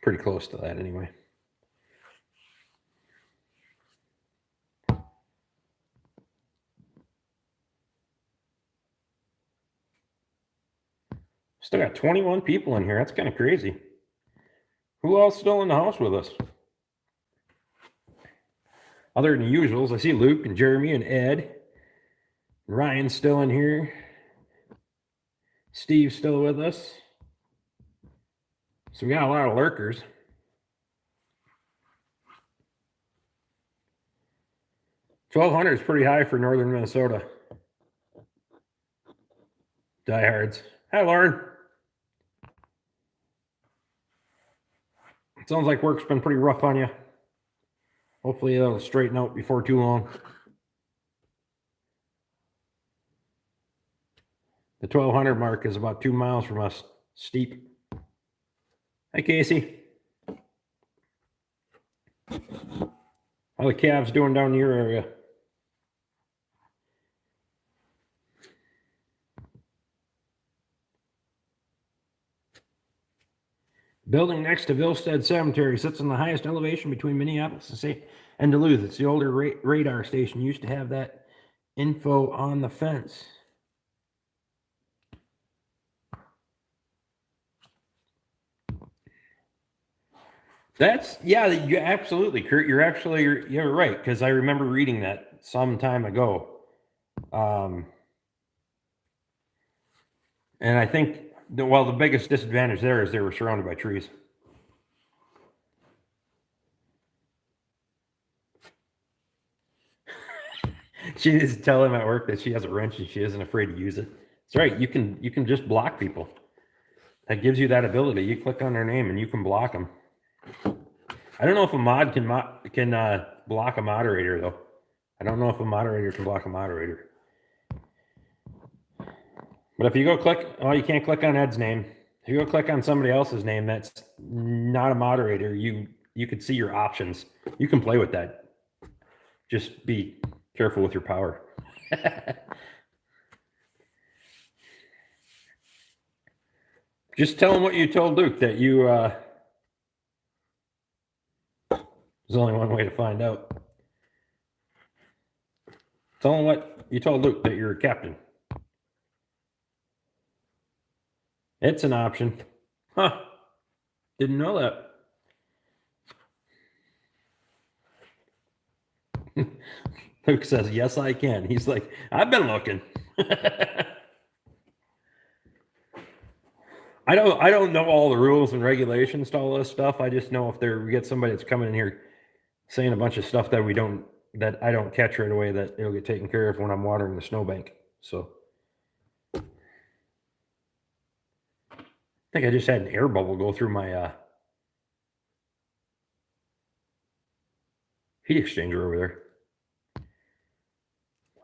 Pretty close to that anyway. Still got 21 people in here. That's kind of crazy. Who else still in the house with us? Other than the usuals, I see Luke and Jeremy and Ed. And Ryan's still in here. Steve's still with us. So we got a lot of lurkers. $1,200 is pretty high for northern Minnesota. Diehards. Hi, Lauren. Sounds like work's been pretty rough on you. Hopefully it'll straighten out before too long. The 1,200 mark is about 2 miles from us. Steep. Hi, Casey. How the calves doing down in your area? Building next to Vilstead Cemetery sits on the highest elevation between Minneapolis and Duluth. It's the older radar station. Used to have that info on the fence. Yeah, you absolutely, Kurt. You're right, because I remember reading that some time ago. And I think the biggest disadvantage there is they were surrounded by trees. She needs to tell him at work that she has a wrench and she isn't afraid to use it. That's right. You can just block people. That gives you that ability. You click on their name and you can block them. I don't know if a mod can block a moderator though. I don't know if a moderator can block a moderator. But if you go click, you can't click on Ed's name. If you go click on somebody else's name that's not a moderator, you can see your options. You can play with that. Just be careful with your power. Just tell him what you told Luke, that you there's only one way to find out. Tell him what you told Luke, that you're a captain. It's an option. Huh. Didn't know that. Luke says, yes, I can. He's like, I've been looking. I don't know all the rules and regulations to all this stuff. I just know if we get somebody that's coming in here saying a bunch of stuff that I don't catch right away, that it'll get taken care of when I'm watering the snowbank. So I think I just had an air bubble go through my heat exchanger over there.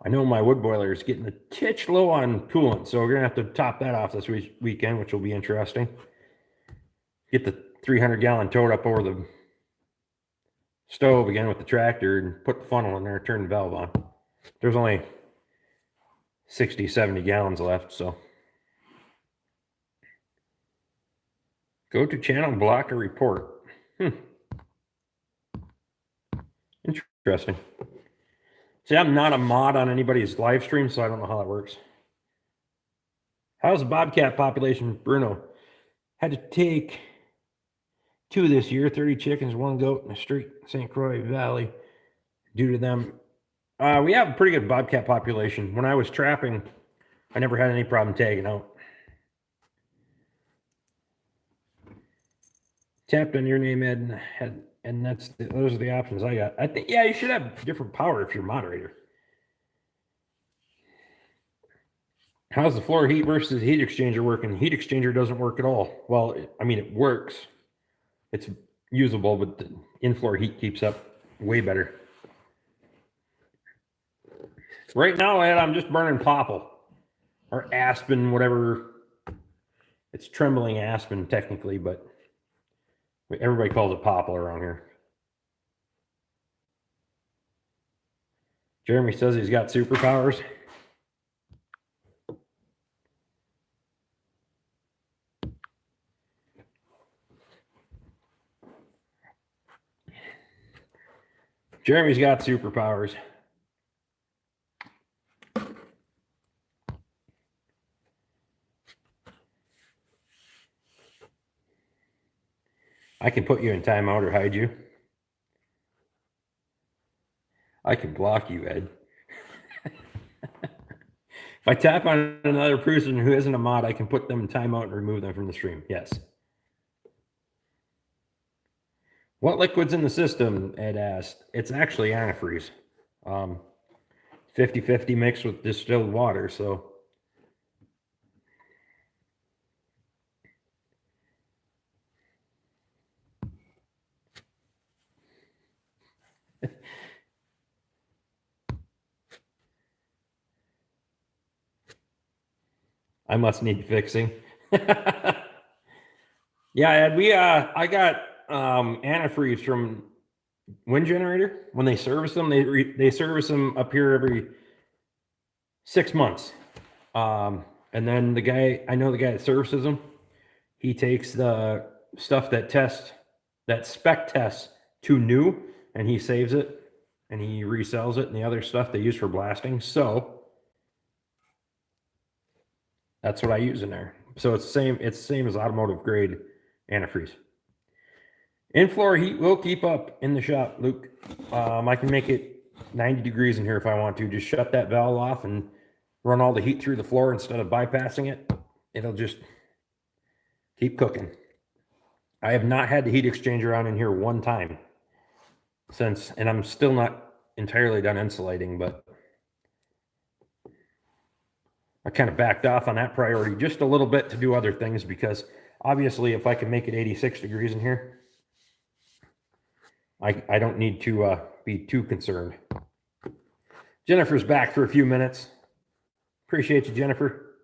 I know my wood boiler is getting a titch low on coolant, so we're gonna have to top that off this weekend, which will be interesting. Get the 300-gallon tote up over the stove again with the tractor and put the funnel in there, turn the valve on. There's only 60, 70 gallons left, so. Go to channel, block a report. Interesting. See, I'm not a mod on anybody's live stream, so I don't know how that works. How's the bobcat population, Bruno? Had to take 2 this year, 30 chickens, 1 goat in the street, St. Croix Valley. Due to them, we have a pretty good bobcat population. When I was trapping, I never had any problem tagging out. Tapped on your name, Ed, and those are the options I got. I think, yeah, you should have different power if you're moderator. How's the floor heat versus heat exchanger working? Heat exchanger doesn't work at all. Well, I mean, it works. It's usable, but the in-floor heat keeps up way better. Right now, Ed, I'm just burning popple or aspen, whatever. It's trembling aspen technically, but everybody calls it popple around here. Jeremy says he's got superpowers. Jeremy's got superpowers. I can put you in timeout or hide you. I can block you, Ed. If I tap on another person who isn't a mod, I can put them in timeout and remove them from the stream. Yes. What liquid's in the system? Ed asked. It's actually antifreeze. 50-50 mixed with distilled water, so. I must need fixing. Yeah, Ed, I got antifreeze from Wind Generator. When they service them, they service them up here every 6 months. And then I know the guy that services them, he takes the stuff that spec tests to new, and he saves it and he resells it, and the other stuff they use for blasting. So that's what I use in there. So it's the same as automotive grade antifreeze. In-floor heat will keep up in the shop, Luke. I can make it 90 degrees in here if I want to. Just shut that valve off and run all the heat through the floor instead of bypassing it. It'll just keep cooking. I have not had the heat exchanger on in here one time since, and I'm still not entirely done insulating, but I kind of backed off on that priority just a little bit to do other things, because obviously if I can make it 86 degrees in here, I don't need to be too concerned. Jennifer's back for a few minutes. Appreciate you, Jennifer.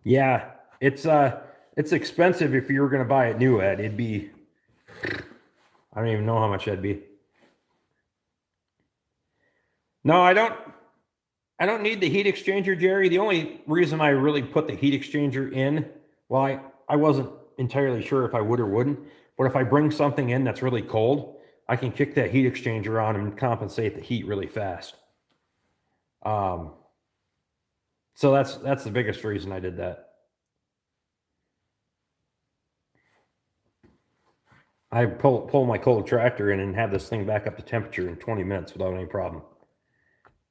Yeah, it's expensive if you were going to buy it new, Ed. It'd be, I don't even know how much that'd be. No, I don't need the heat exchanger, Jerry. The only reason I really put the heat exchanger in, well, I wasn't entirely sure if I would or wouldn't, but if I bring something in that's really cold, I can kick that heat exchanger on and compensate the heat really fast. So that's the biggest reason I did that. I pull my cold tractor in and have this thing back up to temperature in 20 minutes without any problem.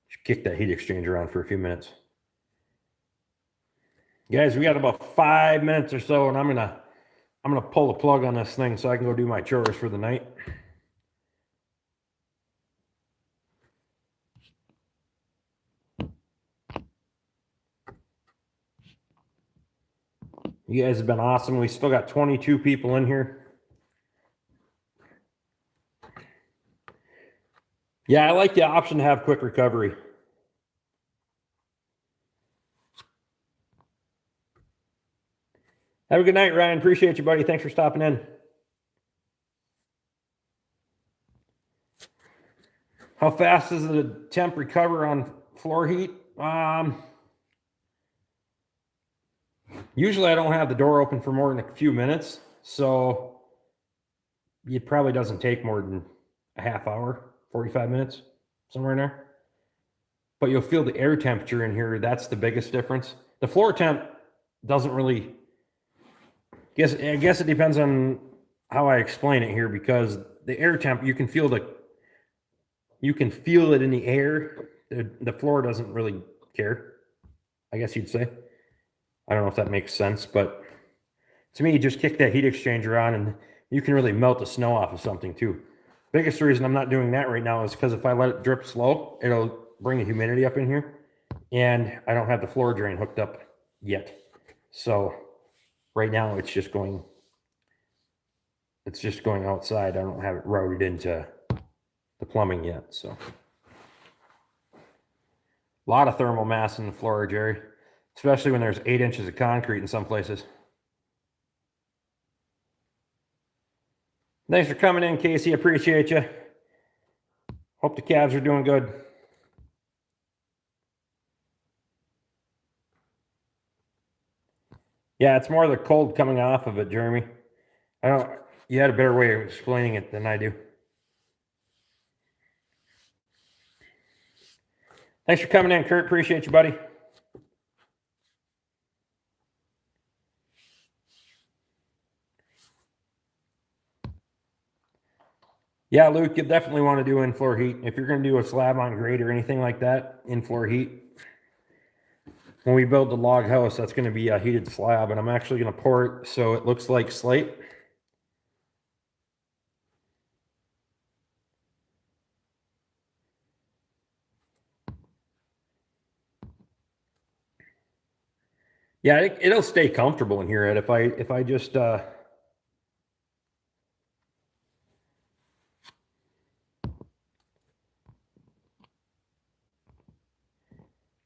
Just kick that heat exchanger on for a few minutes. Guys, we got about 5 minutes or so, and I'm gonna pull the plug on this thing so I can go do my chores for the night. You guys have been awesome. We still got 22 people in here. Yeah, I like the option to have quick recovery. Have a good night, Ryan. Appreciate you, buddy. Thanks for stopping in. How fast does the temp recover on floor heat? Usually I don't have the door open for more than a few minutes, so it probably doesn't take more than a half hour, 45 minutes, somewhere in there. But you'll feel the air temperature in here. That's the biggest difference. The floor temp doesn't really, I guess it depends on how I explain it here, because the air temp, you can feel it in the air. The floor doesn't really care, I guess you'd say. I don't know if that makes sense, but to me, you just kick that heat exchanger on and you can really melt the snow off of something too. Biggest reason I'm not doing that right now is because if I let it drip slow, it'll bring the humidity up in here, and I don't have the floor drain hooked up yet. So right now it's just going outside. I don't have it routed into the plumbing yet. So a lot of thermal mass in the floor, Jerry, especially when there's 8 inches of concrete in some places. Thanks for coming in, Casey. Appreciate you. Hope the Cavs are doing good. Yeah, it's more the cold coming off of it, Jeremy. You had a better way of explaining it than I do. Thanks for coming in, Kurt. Appreciate you, buddy. Yeah, Luke, you definitely want to do in-floor heat. If you're going to do a slab on grade or anything like that, in-floor heat. When we build the log house, that's going to be a heated slab, and I'm actually going to pour it so it looks like slate. Yeah, it'll stay comfortable in here, Ed. If I just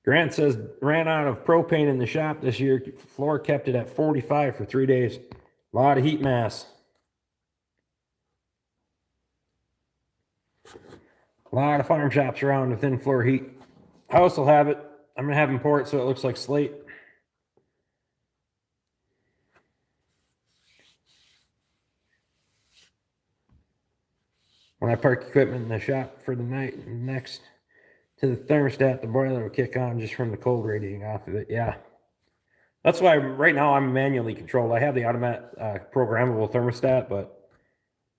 Grant says ran out of propane in the shop this year. Floor kept it at 45 for 3 days. A lot of heat mass. A lot of farm shops around with in-floor heat. House will have it. I'm gonna have him pour it so it looks like slate. When I park equipment in the shop for the night, next to the thermostat, the boiler will kick on just from the cold radiating off of it. Yeah. That's why right now I'm manually controlled. I have the automatic programmable thermostat, but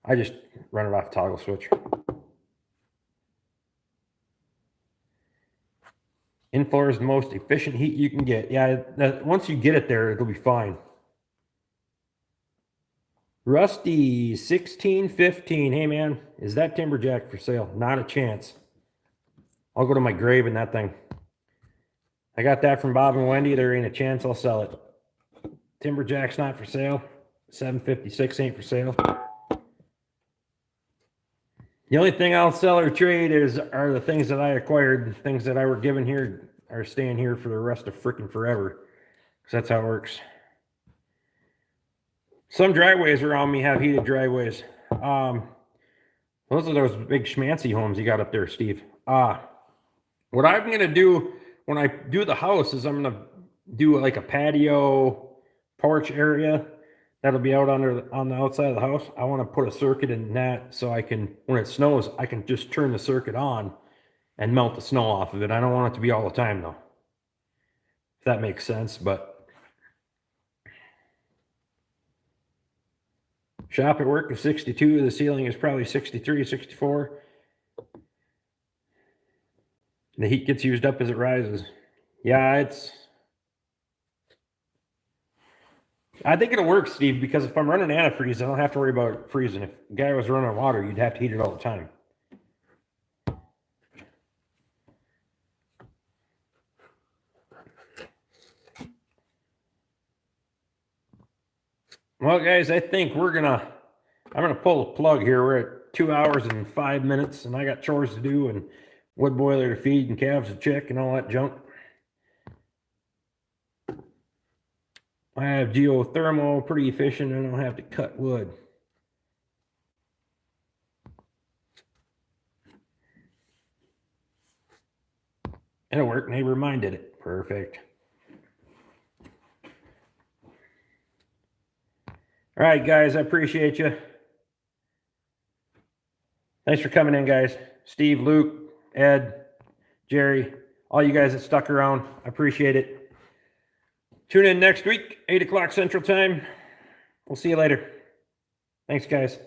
I just run it off toggle switch. In-floor is the most efficient heat you can get. Yeah, once you get it there, it'll be fine. Rusty 1615. Hey man, is that timberjack for sale? Not a chance. I'll go to my grave in that thing. I got that from Bob and Wendy. There ain't a chance I'll sell it. Timberjack's not for sale. 756 ain't for sale. The only thing I'll sell or trade are the things that I acquired. Things that I were given here are staying here for the rest of freaking forever. Because that's how it works. Some driveways around me have heated driveways. Those are those big schmancy homes you got up there, Steve. What I'm going to do when I do the house is I'm going to do like a patio porch area that'll be out on the outside of the house. I want to put a circuit in that so I can, when it snows, I can just turn the circuit on and melt the snow off of it. I don't want it to be all the time though. If that makes sense, but shop at work is 62. The ceiling is probably 63, 64. The heat gets used up as it rises. Yeah, I think it'll work, Steve, because if I'm running antifreeze, I don't have to worry about it freezing. If a guy was running water, you'd have to heat it all the time. Well, guys, I think I'm gonna pull the plug here. We're at 2 hours and 5 minutes, and I got chores to do and wood boiler to feed and calves to check and all that junk. I have geothermal, pretty efficient. I don't have to cut wood. It'll work. Neighbor mine did it. Perfect. All right, guys, I appreciate you. Thanks for coming in, guys. Steve, Luke, Ed, Jerry, all you guys that stuck around. I appreciate it. Tune in next week, 8 o'clock Central Time. We'll see you later. Thanks, guys.